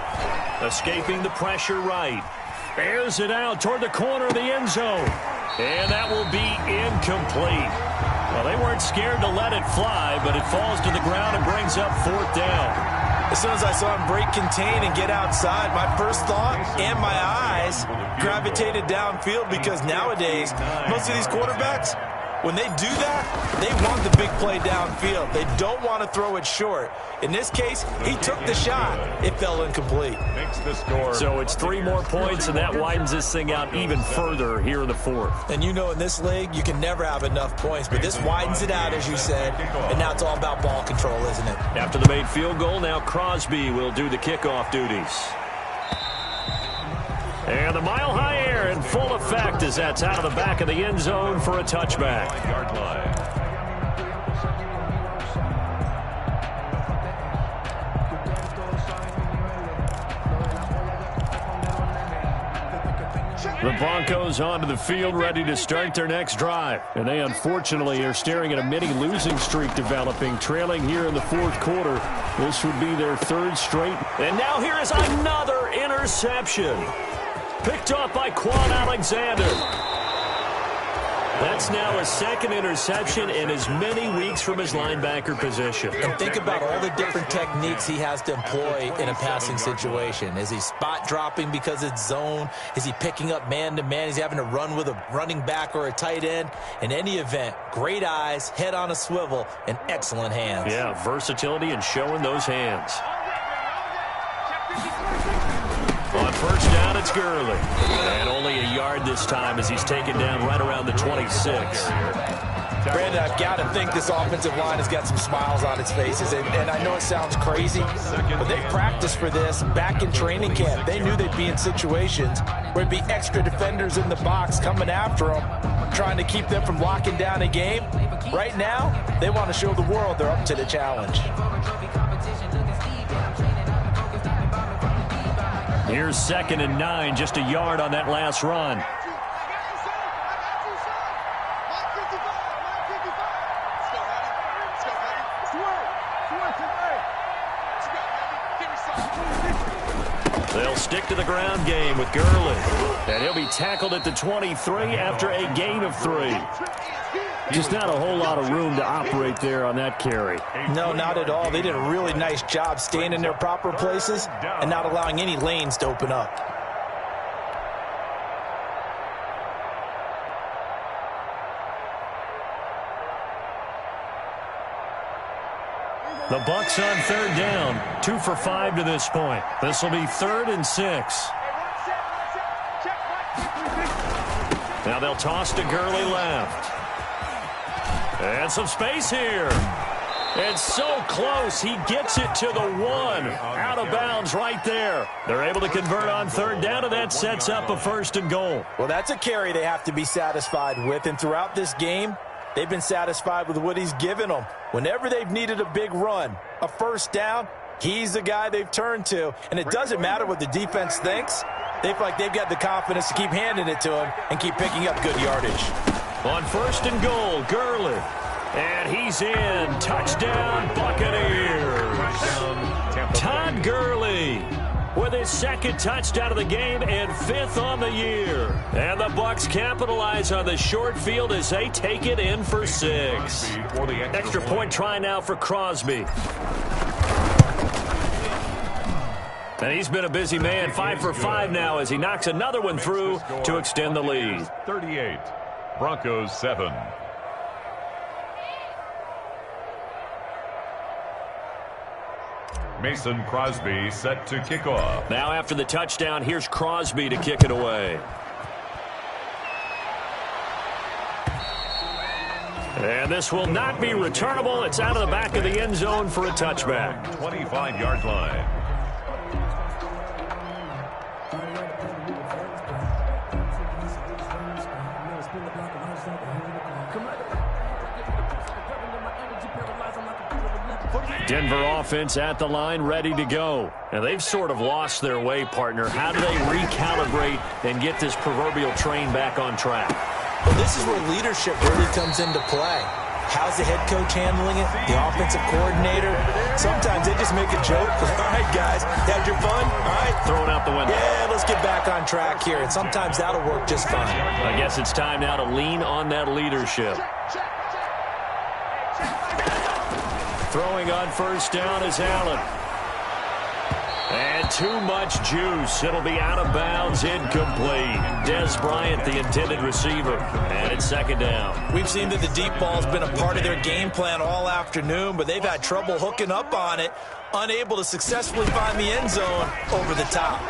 Escaping the pressure right. Airs it out toward the corner of the end zone. And that will be incomplete. Well, they weren't scared to let it fly, but it falls to the ground and brings up 4th down. As soon as I saw him break contain and get outside, my first thought and my eyes gravitated downfield, because nowadays, most of these quarterbacks, when they do that, they want the big play downfield. They don't want to throw it short. In this case, he took the shot. It fell incomplete. Makes the score. So it's 3 more points, and that widens this thing out even further here in the 4th. And you know, in this league, you can never have enough points, but this widens it out, as you said, and now it's all about ball control, isn't it? After the made field goal, now Crosby will do the kickoff duties. And the mile-high air in full effect as that's out of the back of the end zone for a touchback. Yard line. The Broncos onto the field, ready to start their next drive. And they unfortunately are staring at a mini losing streak developing, trailing here in the 4th quarter. This would be their 3rd straight. And now here is another interception. Picked off by Quan Alexander. That's now a 2nd interception in as many weeks from his linebacker position. And think about all the different techniques he has to employ in a passing situation. Is he spot dropping because it's zone? Is he picking up man-to-man? Is he having to run with a running back or a tight end? In any event, great eyes, head on a swivel, and excellent hands. Yeah, versatility and showing those hands. On first down, it's Gurley. And only a yard this time as he's taken down right around the 26. Brandon, I've got to think this offensive line has got some smiles on its faces. And I know it sounds crazy, but they practiced for this back in training camp. They knew they'd be in situations where it'd be extra defenders in the box coming after them, trying to keep them from locking down a game. Right now, they want to show the world they're up to the challenge. Here's 2nd and 9, just a yard on that last run. They'll stick to the ground game with Gurley. And he'll be tackled at the 23 after a gain of 3. Just not a whole lot of room to operate there on that carry. No, not at all. They did a really nice job staying in their proper places and not allowing any lanes to open up. The Bucs on 3rd down, 2 for 5 to this point. This will be 3rd and 6. Now they'll toss to Gurley left. And some space here. It's so close. He gets it to the 1. Out of bounds right there. They're able to convert on 3rd down, and that sets up a 1st and goal. Well, that's a carry they have to be satisfied with. And throughout this game, they've been satisfied with what he's given them. Whenever they've needed a big run, a 1st down, he's the guy they've turned to. And it doesn't matter what the defense thinks. They feel like they've got the confidence to keep handing it to him and keep picking up good yardage. On 1st and goal, Gurley. And he's in. Touchdown, Buccaneers. Todd Gurley with his 2nd touchdown of the game and 5th on the year. And the Bucs capitalize on the short field as they take it in for 6. Extra point try now for Crosby. And he's been a busy man, 5 for 5 now as he knocks another one through to extend the lead. 38, Broncos 7. Mason Crosby set to kick off. Now after the touchdown, here's Crosby to kick it away. And this will not be returnable. It's out of the back of the end zone for a touchback. 25-yard line. Denver offense at the line, ready to go. Now, they've sort of lost their way, partner. How do they recalibrate and get this proverbial train back on track? Well, this is where leadership really comes into play. How's the head coach handling it? The offensive coordinator? Sometimes they just make a joke. All right, guys, had your fun? All right. Throw it out the window. Yeah, let's get back on track here. And sometimes that'll work just fine. I guess it's time now to lean on that leadership. Throwing on first down is Allen. And too much juice. It'll be out of bounds, incomplete. Dez Bryant, the intended receiver. And it's second down. We've seen that the deep ball's been a part of their game plan all afternoon, but they've had trouble hooking up on it, unable to successfully find the end zone over the top.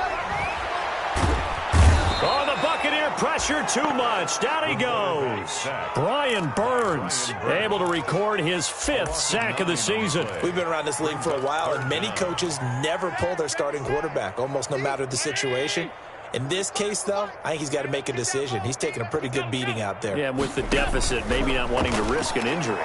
Oh, the Buccaneer pressure too much. Down he goes. Brian Burns able to record his 5th sack of the season. We've been around this league for a while, and many coaches never pull their starting quarterback, almost no matter the situation. In this case, though, I think he's got to make a decision. He's taking a pretty good beating out there. Yeah, with the deficit, maybe not wanting to risk an injury.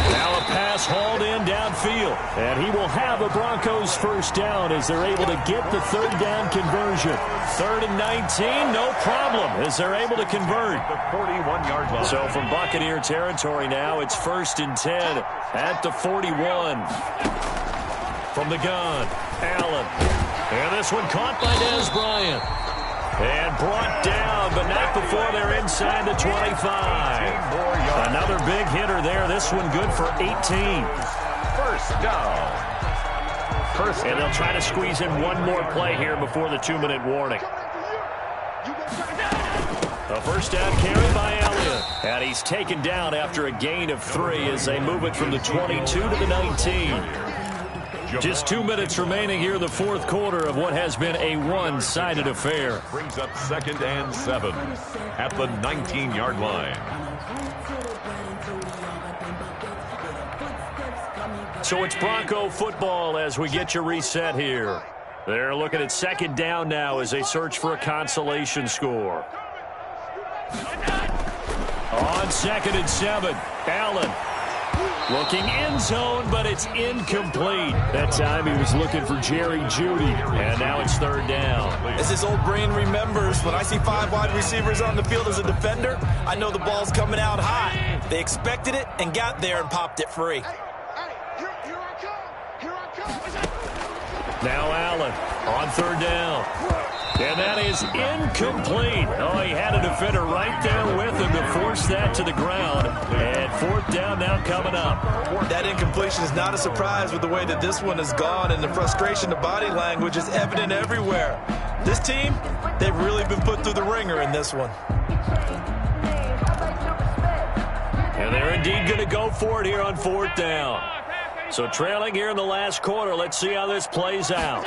Now a pass hauled in downfield. And he will have a Broncos first down as they're able to get the third down conversion. 3rd and 19, no problem as they're able to convert. The 41-yard line. So from Buccaneer territory now, it's 1st and 10 at the 41. From the gun, Allen. And this one caught by Dez Bryant. And brought down, but not before they're inside the 25. Another big hitter there. This one good for 18. First down. And they'll try to squeeze in one more play here before the 2-minute warning. A first down carry by Elliott. And he's taken down after a gain of 3 as they move it from the 22 to the 19. Just 2 minutes remaining here in the 4th quarter of what has been a one-sided affair. Brings up 2nd and 7 at the 19-yard line. So it's Bronco football as we get you reset here. They're looking at 2nd down now as they search for a consolation score. On 2nd and 7, Allen. Looking end zone, but it's incomplete. That time he was looking for Jerry Jeudy. And now it's 3rd down. As this old brain remembers, when I see 5 wide receivers on the field as a defender, I know the ball's coming out high. They expected it and got there and popped it free. Now Allen on 3rd down. And that is incomplete. Oh, he had a defender right there with him to force that to the ground. And 4th down now coming up. That incompletion is not a surprise with the way that this one has gone, and the frustration of body language is evident everywhere. This team, they've really been put through the ringer in this one. And they're indeed going to go for it here on 4th down. So trailing here in the last quarter, let's see how this plays out.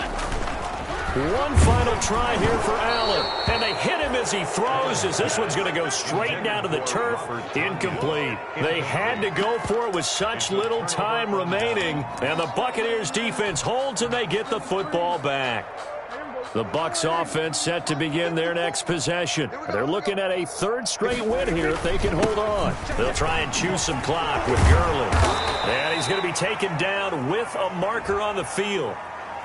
One final try here for Allen. And they hit him as he throws, as this one's going to go straight down to the turf. Incomplete. They had to go for it with such little time remaining. And the Buccaneers defense holds and they get the football back. The Bucs offense set to begin their next possession. They're looking at a 3rd straight win here if they can hold on. They'll try and chew some clock with Gurley. And he's going to be taken down with a marker on the field.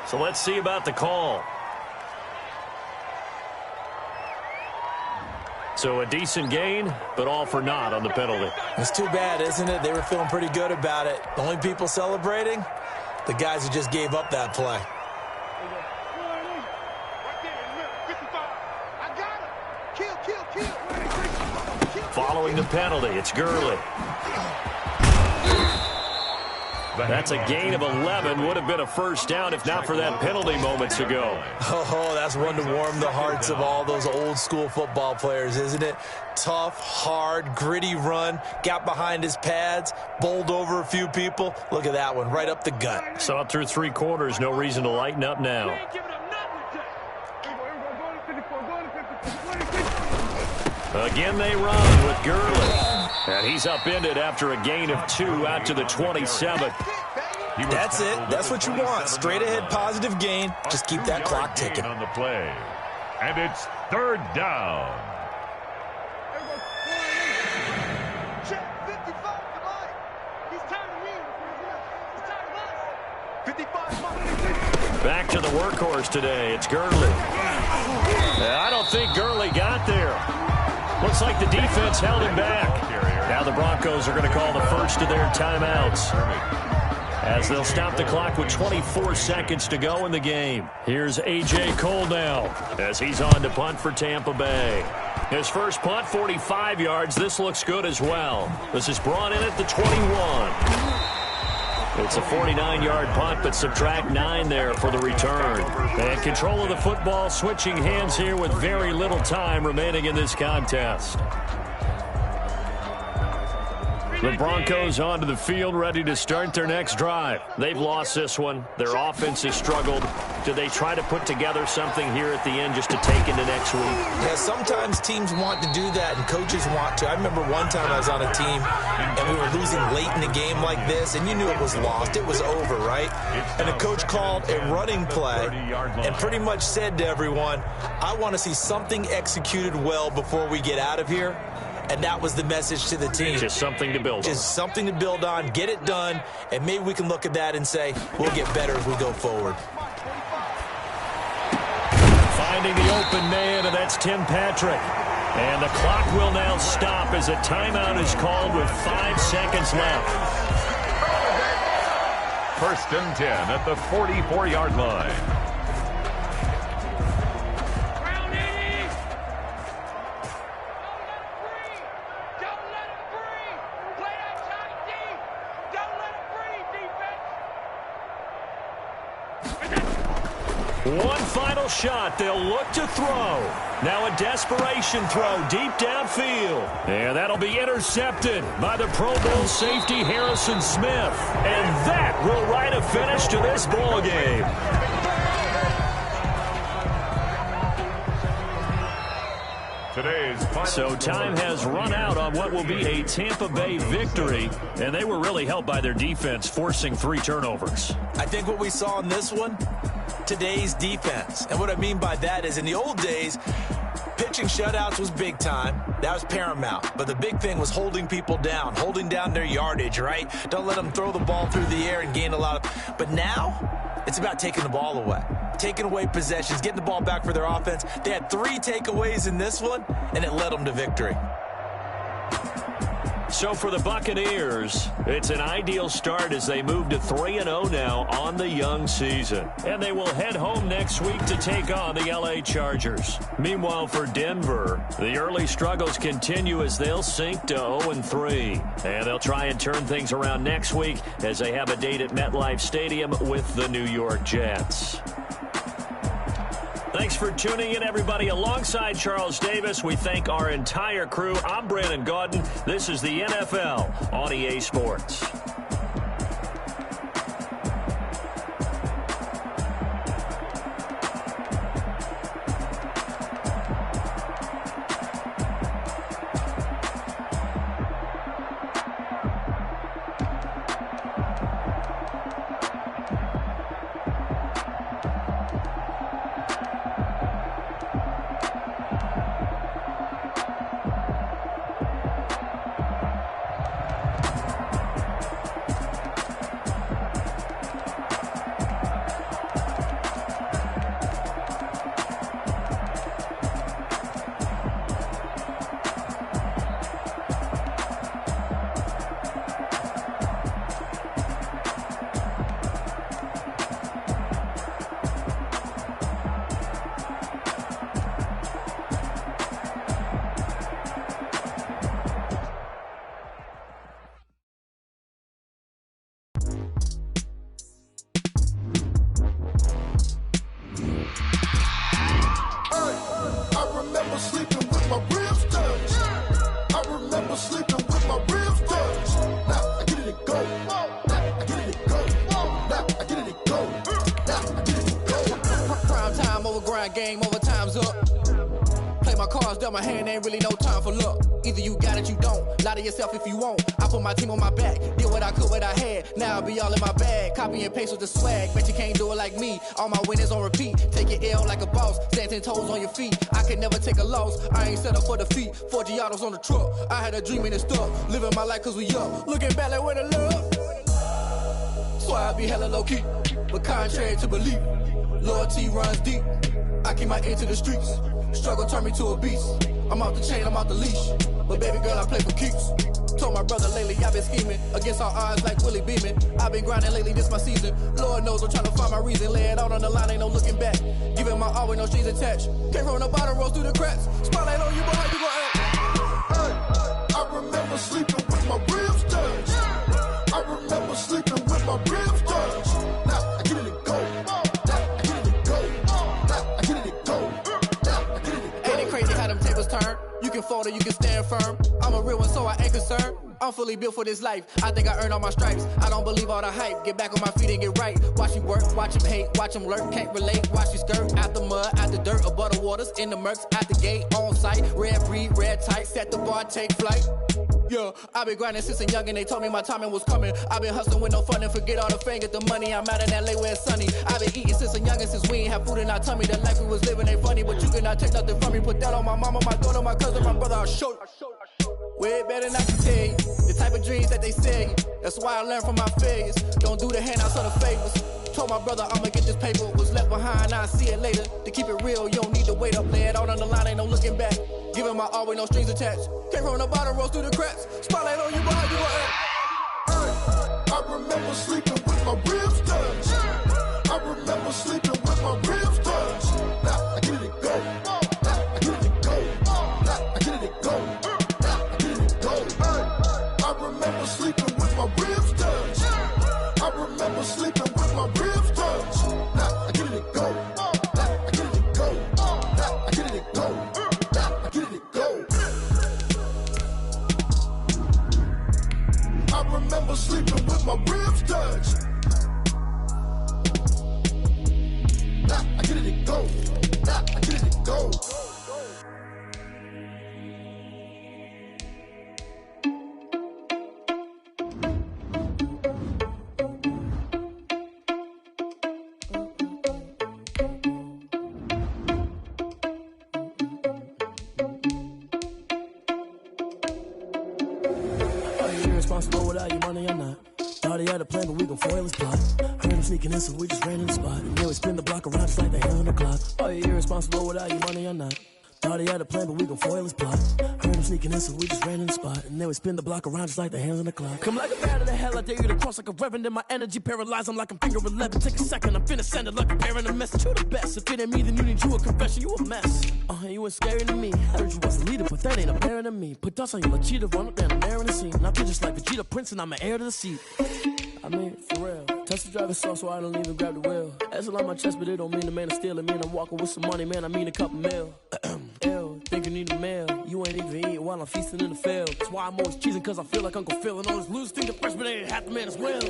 So let's see about the call. So a decent gain, but all for naught on the penalty. It's too bad, isn't it? They were feeling pretty good about it. The only people celebrating, the guys who just gave up that play. Following the penalty, it's Gurley. That's a gain of 11. Would have been a first down if not for that penalty moments ago. Oh, that's one to warm the hearts of all those old school football players, isn't it? Tough, hard, gritty run. Got behind his pads, bowled over a few people. Look at that one, right up the gut. Saw it through 3 quarters. No reason to lighten up now. Again they run with Gurley. And he's upended after a gain of 2 out to the 27. That's it. That's what you want. Straight ahead positive gain. Just keep that clock ticking. On the play. And it's third down. Check 55, come on. He's tired of me. He's tired of us. 55, Back to the workhorse today. It's Gurley. I don't think Gurley got there. Looks like the defense held him back. Now the Broncos are going to call the first of their timeouts, as they'll stop the clock with 24 seconds to go in the game. Here's A.J. Cole now, as he's on to punt for Tampa Bay. His first punt, 45 yards. This looks good as well. This is brought in at the 21. It's a 49-yard punt, but subtract 9 there for the return. And control of the football, switching hands here with very little time remaining in this contest. The Broncos onto the field, ready to start their next drive. They've lost this one. Their offense has struggled. Do they try to put together something here at the end just to take into next week? Yeah, sometimes teams want to do that and coaches want to. I remember one time I was on a team and we were losing late in a game like this, and you knew it was lost. It was over, right? And the coach called a running play and pretty much said to everyone, I want to see something executed well before we get out of here. And that was the message to the team. Just something to build on. Just something to build on, get it done, and maybe we can look at that and say, we'll get better as we go forward. Finding the open man, and that's Tim Patrick. And the clock will now stop as a timeout is called with 5 seconds left. First and 10 at the 44-yard line. One final shot. They'll look to throw. Now a desperation throw deep downfield. And that'll be intercepted by the Pro Bowl safety Harrison Smith. And that will write a finish to this ball game. So time has run out on what will be a Tampa Bay victory, and they were really helped by their defense, forcing 3 turnovers. I think what we saw in this one, today's defense. And what I mean by that is in the old days, pitching shutouts was big time. That was paramount. But the big thing was holding people down, holding down their yardage, right? Don't let them throw the ball through the air and gain a lot of... But now, it's about taking the ball away. Taking away possessions, getting the ball back for their offense. They had 3 takeaways in this one, and it led them to victory. So for the Buccaneers, it's an ideal start as they move to 3-0 now on the young season. And they will head home next week to take on the LA Chargers. Meanwhile, for Denver, the early struggles continue as they'll sink to 0-3. And they'll try and turn things around next week as they have a date at MetLife Stadium with the New York Jets. Thanks for tuning in, everybody. Alongside Charles Davis, we thank our entire crew. I'm Brandon Gaudin. This is the NFL on EA Sports. my cards dealt my hand, ain't really no time for luck. Either you got it, you don't. Lie to yourself if you won't. I put my team on my back, did what I could, what I had. Now I'll be all in my bag, copy and paste with the swag. Bet you can't do it like me. All my winners on repeat. Take your L like a boss, stand 10 toes on your feet. I can never take a loss. I ain't set up for defeat. 4 Giottos on the truck. I had a dream and it stuck. Living my life cause we up. Looking back like where the love. So I be hella low key, but contrary to belief, loyalty runs deep. I keep my ear to the streets. Struggle turned me to a beast. I'm off the chain, I'm off the leash. But baby girl, I play for keeps. Told my brother lately, I've been scheming against all odds like Willie Beeman. I've been grinding lately, this my season. Lord knows I'm trying to find my reason. Lay it out on the line, ain't no looking back. Giving my all with no strings attached. Came from the bottom, rose through the cracks. Spotlight on you, boy, how you gon' act? Hey, I remember sleeping with my ribs touched. I remember sleeping with my ribs touched. Now I get it to go. Now I get it to go. Now I get it to go. Now I get it to go. Ain't it crazy how them tables turn? You can fold or you can stand firm. I'm a real one, so I ain't concerned. I'm fully built for this life. I think I earned all my stripes. I don't believe all the hype. Get back on my feet and get right. Watch you work, watch him hate, watch him lurk. Can't relate, watch you skirt. Out the mud, out the dirt, above the waters, in the murks, out the gate, on site. Red breed, red tight, set the bar, take flight. Yeah, I been grinding since a youngin', they told me my timing was coming. I been hustling with no fun and forget all the fame, get the money. I'm out in LA where it's sunny. I been eating since a youngin', since we ain't have food in our tummy. The life we was living ain't funny, but you cannot take nothing from me. Put that on my mama, my daughter, my cousin, my brother, I'll show you. Way better not to tell you the type of dreams that they sell you. That's why I learned from my failures. Don't do the handouts or the favors. Told my brother I'ma get this paper. Was left behind, I'll see it later. To keep it real, you don't need to wait up. Lay it out on the line, ain't no looking back. Giving my all with no strings attached. Came from the bottom, rose through the cracks. Spotlight on you, boy, how you gon' act? Hey, I remember sleeping with my ribs touched. I remember sleeping with my ribs touched. Now I get it to go. Now I get it to go. Now I get it to go. Now I get it to go. Hey, I remember sleeping with my ribs touched. I remember sleeping with my ribs touched. Now I get it to go. Now I get it to go. Now I get it to go. Now I get it to go. I remember sleeping with my ribs touched. Now I get it to go. Now I get it to go. Irresponsible without your money or not. Thought he had a plan, but we gon' foil his plot. Heard him sneaking in, so we just ran in the spot. And then we spin the block around just like the hand on the clock. Are you irresponsible without your money or not? Thought he had a plan, but we gon' foil his plot. Heard him sneaking in, so we just ran in the spot. And then we spin the block around just like the hands on the clock. Come like a bat of the hell, I dare you to cross like a reverend. In my energy paralyzed, I'm like I'm finger 11. Take a second, I'm finna send it like a bearing a message. You the best, if it ain't me, then you need you a confession. You a mess, you ain't scary to me. Heard you was the leader, but that ain't apparent to me. Put dust on you like cheetah, run up down the air in the scene. Now I'm just like Vegeta Prince, and I'm an heir to the seat. I mean, for real. Touch the driver's soft, so I don't even grab the wheel. That's on my chest, but it don't mean the man is stealing. Mean I'm walking with some money, man, I mean a couple mil. Ew, think you need a meal. You ain't even eating while I'm feasting in the field. That's why I'm always cheesing, cause I feel like Uncle Phil. And all this loose thing the freshman ain't half the man as well.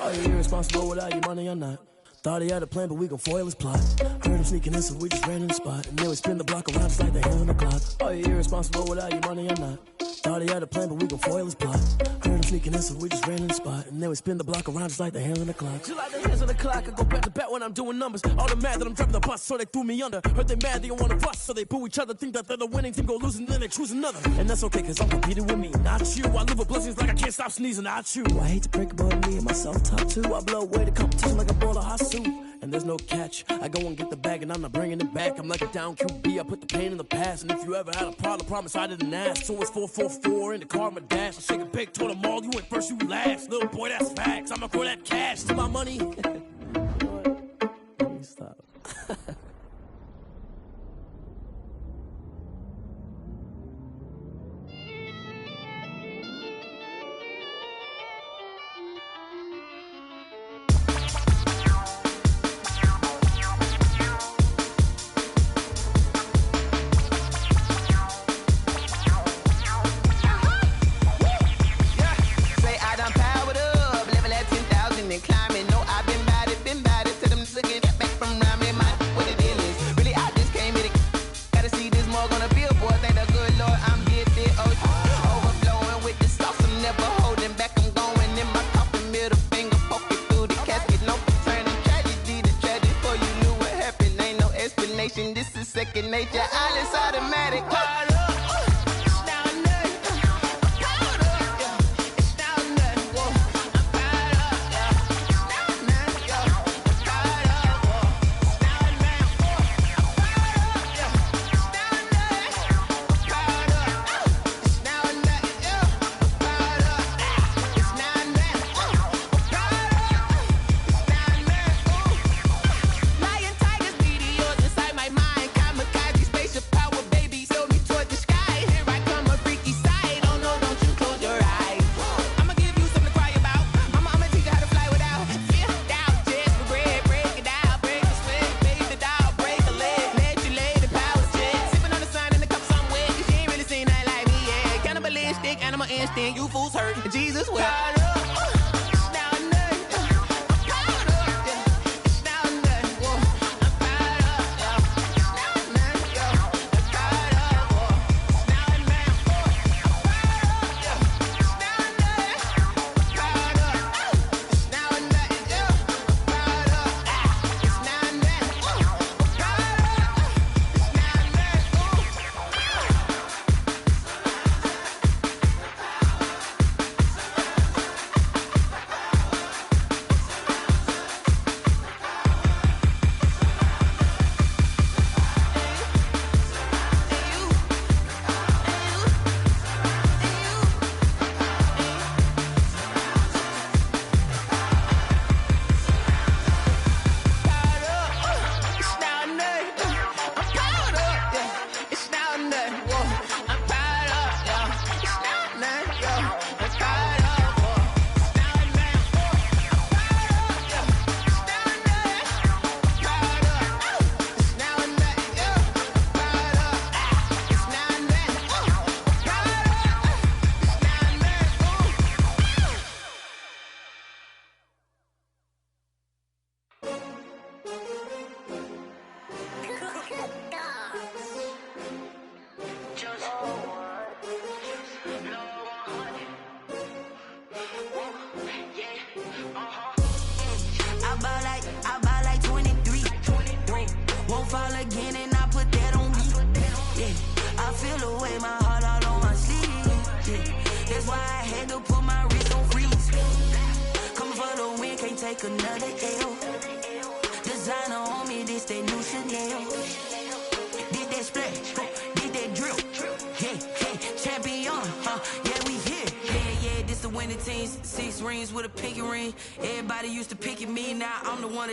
Are you irresponsible without your money or not? Thought he had a plan, but we gon' foil his plot. Heard him sneaking in, so we just ran in the spot. And then we spin the block around just like the hands on the clock. Are you irresponsible without your money or not? Thought he had a plan, but we gon' foil his plot. Heard him sneaking in, so we just ran in the spot. And then we spin the block around just like the hands on the clock. Just like the hands on the clock, I go back to back when I'm doing numbers. All the mad that I'm driving the bus, so they threw me under. Heard they mad, they don't wanna bust, so they boo each other. Think that they're the winning team, go losing, then they choose another. And that's okay, cause I'm competing with me, not you. I live with blessings like I can't stop sneezing, not you. I hate to break it, but me and myself top two. I blow away the competition like a bowl of hot soup. And there's no catch. I go and get the bag and I'm not bringing it back. I'm like a down QB, I put the pain in the past. And if you ever had a problem, promise I didn't ask. So it's 444 in the car, my dash. I shake a big toward them all, you went first, you last. Little boy, that's facts. I'ma throw that cash to my money. You know what? Let me stop. Say I done powered up, level at 10,000 and climbing. No, I've been by combination. This is second nature. All is automatic. Powered up. You fools hurt. Jesus will.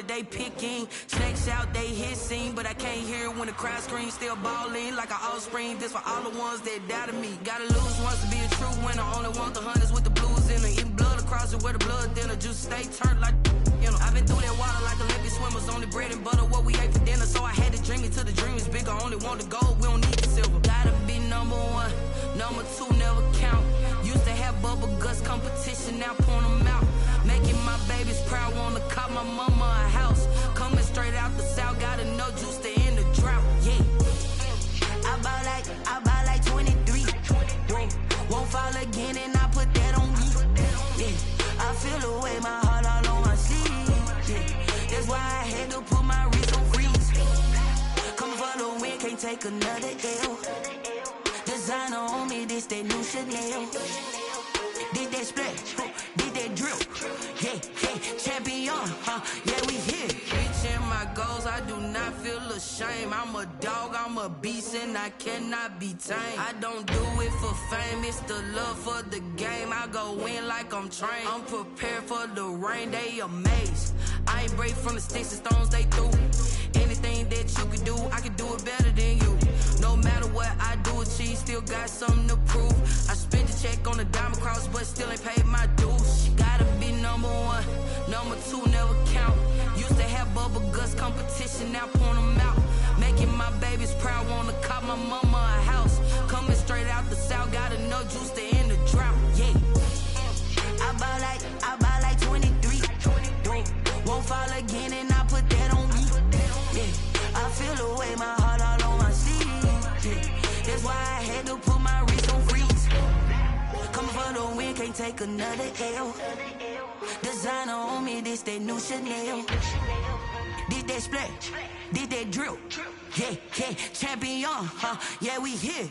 They picking snakes out, they hissing, but I can't hear it when the crowd screams. Still balling like an offspring. This for all the ones that doubted me. Gotta lose once to be a true winner. Only want the hunters with the blues in it. Eating blood across it where the blood thinner. Juice stay turned like you know. I've been through that water like Olympic swimmers. Only bread and butter what we ate for dinner. So I had to dream it till the dream is bigger. Only want the gold, we don't need the silver. Gotta be number one, number two never count. Used to have bubble guts competition, now point them out. Making my babies proud, wanna cop my mama a house. Coming straight out the south, gotta know juice to end the drought. Yeah, I buy like 23. Won't fall again, and I put that on me. Yeah, I feel the way, my heart all on my sleeve. Yeah, that's why I had to put my wrist on freeze. Coming for the win, can't take another L. Designer on me, this that new Chanel. Did that splash, did that drill. Yeah, champion, yeah, we here. Reaching my goals, I do not feel ashamed. I'm a dog, I'm a beast, and I cannot be tamed. I don't do it for fame, it's the love for the game. I go in like I'm trained. I'm prepared for the rain, they amazed. I ain't break from the sticks and stones they threw. Anything that you could do, I can do it better than you. No matter what I do, achieve, still got something to prove. I spent the check on the diamond cross, but still ain't paid my dues. Gotta be number one, number two never count. Used to have bubble guts competition, now point them out. Making my babies proud, wanna cop my mama a house. Coming straight out the south, gotta know juice to end the drought. Yeah, I buy like 23. Won't fall again, and I put that on me. Yeah, I feel the way, my heart all on my sleeve. Yeah, that's why I had to put my wrist on freeze. Coming for the win, can't take another L. Designer on me, this that new Chanel. Did Did that splash? Did that drill? Yeah, yeah, champion, huh? Yeah, we here.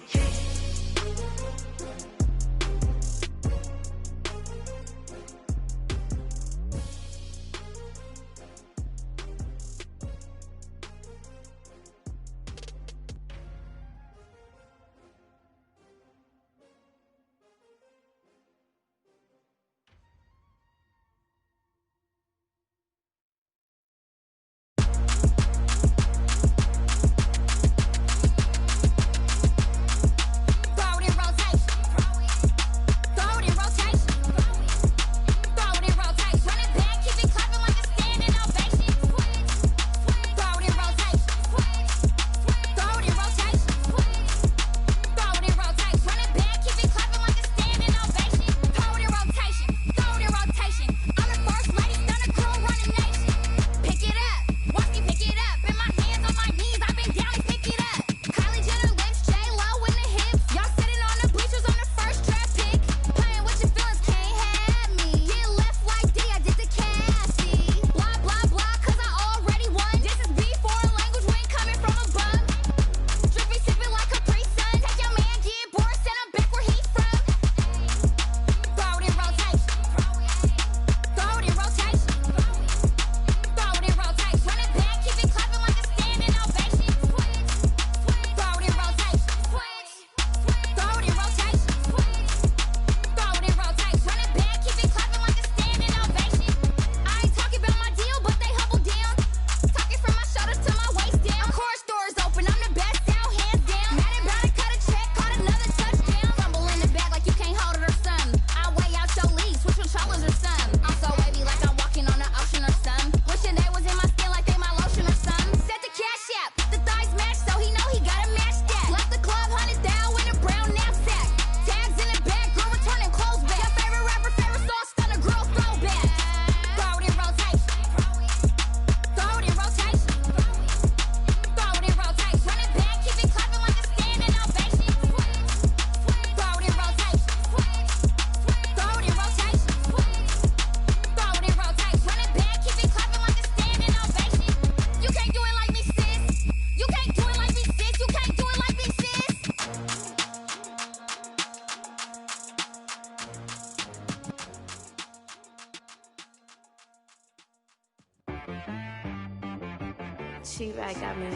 She-Rag got me.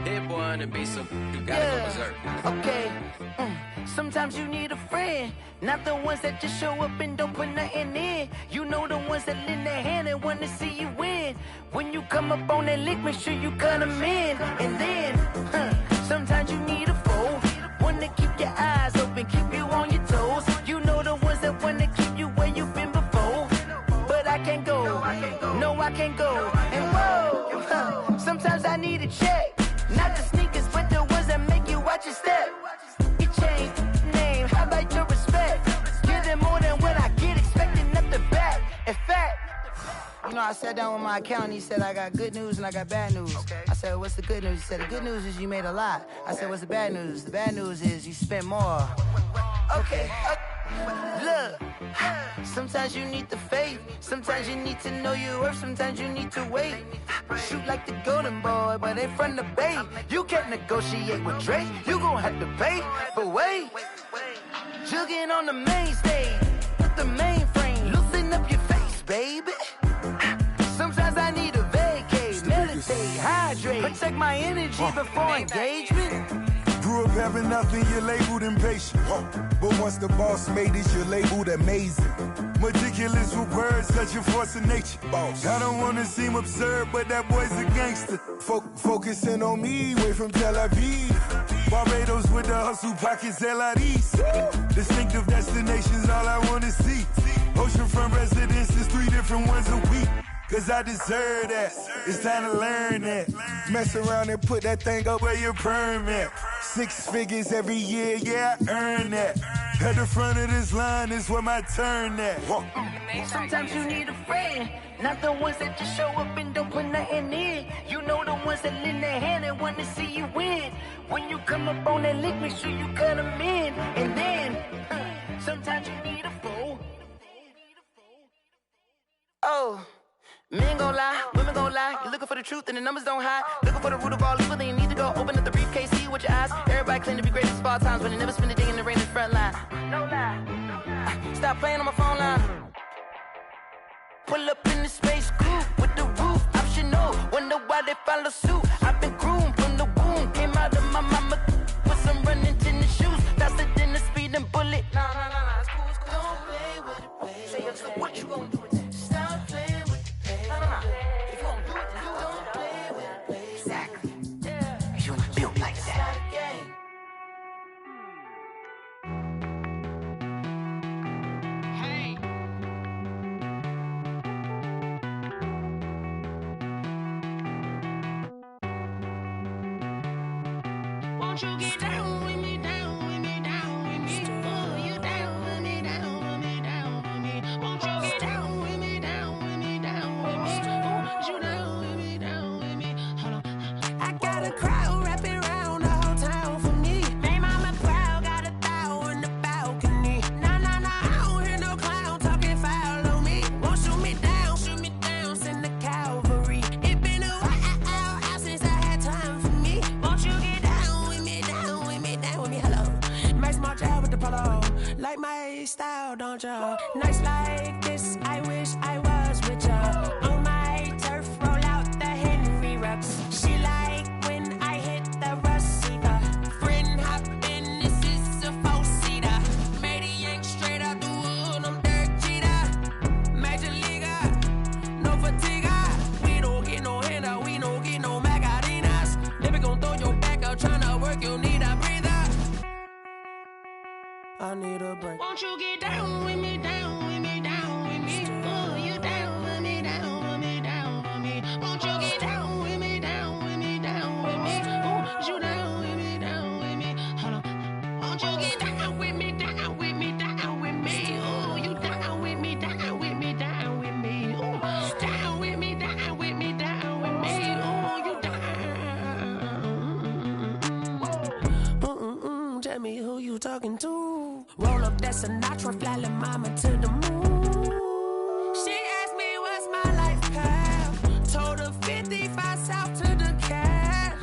Hit one and be some, you gotta go berserk. Okay. Sometimes you need a friend, not the ones that just show up and don't put nothing in. You know the ones that lend their hand and want to see you win. When you come up on that lick, make sure you cut them in. And then, sometimes you need a foe, one to keep your eyes open, keep you on your toes. You know the ones that want to keep you where you've been before. But I can't go, no I can't go. And whoa, sometimes I need a check. Not the sneakers, but the ones that make you watch your step. Your chain, name, how about your respect? Give them more than what I get, expecting up the back. In fact, you know, I sat down with my accountant, he said I got good news and I got bad news. I said, what's the good news? He said, the good news is you made a lot. I said, what's the bad news? The bad news is you spent more. Okay. Look, sometimes you need the faith, sometimes you need to know your worth, sometimes you need to wait. Shoot like the golden boy, but in front of the bay. You can't negotiate with Drake, you gon' have to pay. But wait, jugging on the main stage, with the mainframe, loosen up your face, baby. Sometimes I need a vacate, meditate, hydrate, protect my energy before engagement. Grew up having nothing, you're labeled impatient. But once the boss made it, you're labeled amazing. Meticulous with words, such a force of nature. I don't wanna seem absurd, but that boy's a gangster. Focusing on me, way from Tel Aviv. Barbados with the hustle pockets, LIDs. Distinctive destinations, all I wanna see. Oceanfront residences, 3 different ones a week. Cause I deserve that, it's time to learn that. Mess around and put that thing up where your permit. 6 figures every year, yeah, I earn that. At the front of this line is where my turn at. Sometimes you need a friend, not the ones that just show up and don't put nothing in. You know the ones that lend their hand and want to see you win. When you come up on that lick, make sure you cut them in. And then, sometimes you need a foe, know. Men gon' lie, women gon' lie. You looking for the truth and the numbers don't hide. Looking for the root of all evil, then you need to go open up the briefcase, see with your eyes. Everybody claim to be greatest of all times, but they never spend a day in the rain in the front line. No lie. Stop playing on my phone line. Pull up in the space coupe with the roof optional. Wonder why they follow suit. I've been groomed from the womb. Came out of my mama with some running tennis shoes. Faster than the speeding bullet. Nah, it's cool, it's cool. Don't play with it, baby. Say so what you gon' do with it? Stop playing with it, baby. Nah. If you gon' do it, then you don't play with it, baby. Exactly. Yeah. You ain't built like that. Won't you get down with me, down with me, down with me? Oh, you down with me, down with me, down with me. Won't you get down with me, down with me, down with me? Oh, you down with me, down with me? Hold on. I got a crowd wrapping around the whole town for me. Made mama proud, got a thou in the balcony. Nah, I don't hear no clown talking foul on me. Won't shoot me down, send the cavalry. It been a while since I had time for me. Won't you get down with me, down with me, down with me? Hello. Max March out with the polo. Like my style, don't ya? Nights like this, I wish I was with ya. On my turf, roll out the Henry Rux. She like when I hit the receiver. Friend hop in, this is a four-seater. Made a yank straight out the wood, I'm Derek Jeter. Major leaguer, no fatigue. We don't get no handout, we don't get no Macarinas. Never gon' throw your back out, tryna work, you need a breather. I need a break. Won't you get down with me, down with me, down with me? Oh, you down with me, down with me, down with me? Won't you get down with me, down with me, down with me? Oh, you down with me, down with me? Hold on. Won't you get down with me, down with me, down with me? Oh, you down with me, down with me, down with me? Oh, down with me, down with me, down with me? Oh, you down. Tell me who you talking to. Roll up that Sinatra, fly la mama to the moon. She asked me what's my life path. Told her 55 south to the cab.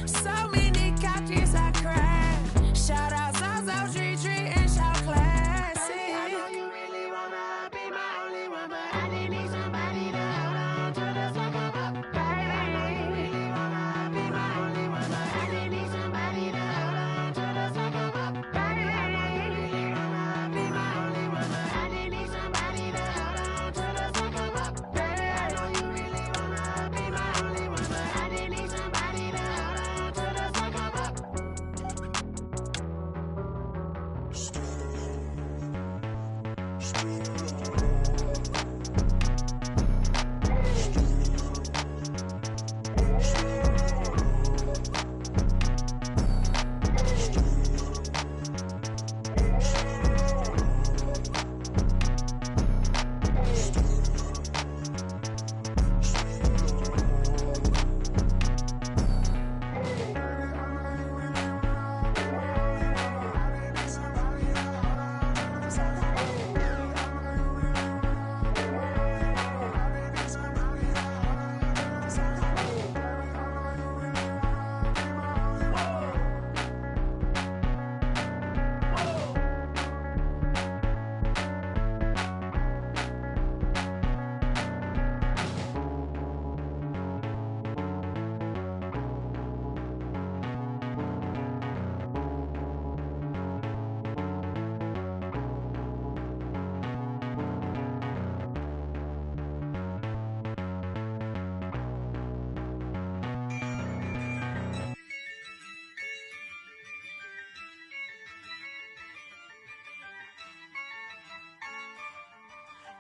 So many couches I cried. Shout out South Street and shout classic. I know you really wanna be my only one, but I didn't need somebody to hold on to the sucker up. Baby, I know you really wanna be my only one, but I didn't need somebody to hold on to the sucker up. Baby, I know you really wanna be my only one, but I didn't need somebody to hold on to the sucker up. Baby, I know you really wanna be my only one, but I didn't need somebody to hold on to the sucker up.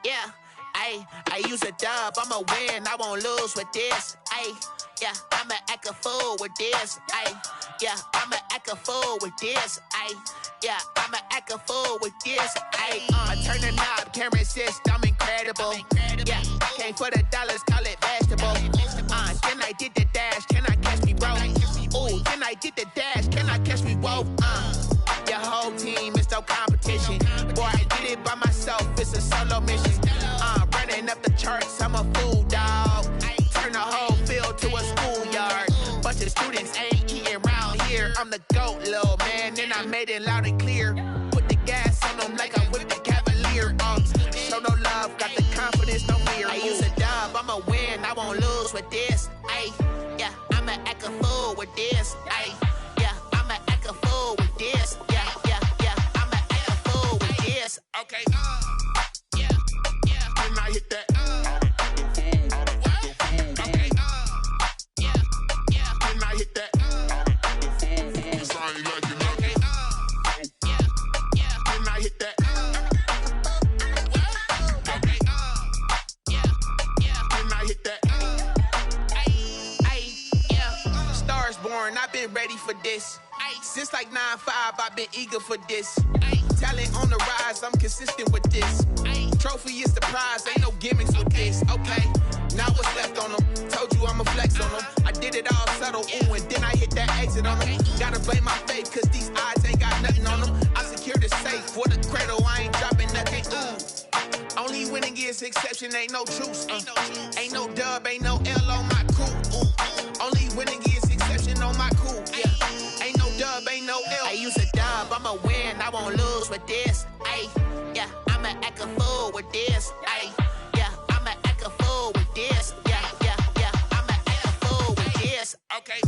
Yeah, I use a dub, I'ma win, I won't lose with this. Yeah, I'ma act a fool with this. Yeah, I'ma act a fool with this. Yeah, I'ma act a fool with this. I turn the knob, camera assist, I'm incredible. Yeah, came for the dollars, call it vegetable. Then I did the dash, can I catch me, bro? Ooh, then I did the dash, can I catch me, whoa? Your whole team is no competition. Boy, I did it by myself, it's a solo mission. Running up the charts, saying loud and clear. Put the gas on them like I'm with the Cavalier. Show no love, got the confidence, no fear. I use a dub, I'ma win, I won't lose with this. Ay, yeah, I'ma act a fool with this. Ay, yeah, I'ma act a fool with this. Yeah, yeah, yeah, I'ma act a fool with this. Okay, yeah, yeah. When I hit that. Okay, yeah, yeah. When I hit that. I've been ready for this. Since like 9-5, I've been eager for this. Talent on the rise, I'm consistent with this. Trophy is the prize, ain't no gimmicks with this. Okay, now what's left on them? Told you I'ma flex on them. I did it all subtle, ooh, and then I hit that exit on them. Gotta blame my faith, cause these eyes ain't got nothing on them. I secured the safe for the cradle, I ain't dropping nothing, ooh. Only winning is exception, ain't no truce. Ain't no dub, ain't no L on my crew. Only winning is exception on my crew. Yeah, ain't no dub, ain't no L. I use a dub, I'ma win, I won't lose with this. Ay, yeah, I'ma act a fool with this. Ay, yeah, I'ma act a fool with this. Yeah, yeah, yeah, I'ma act a fool with this. Okay,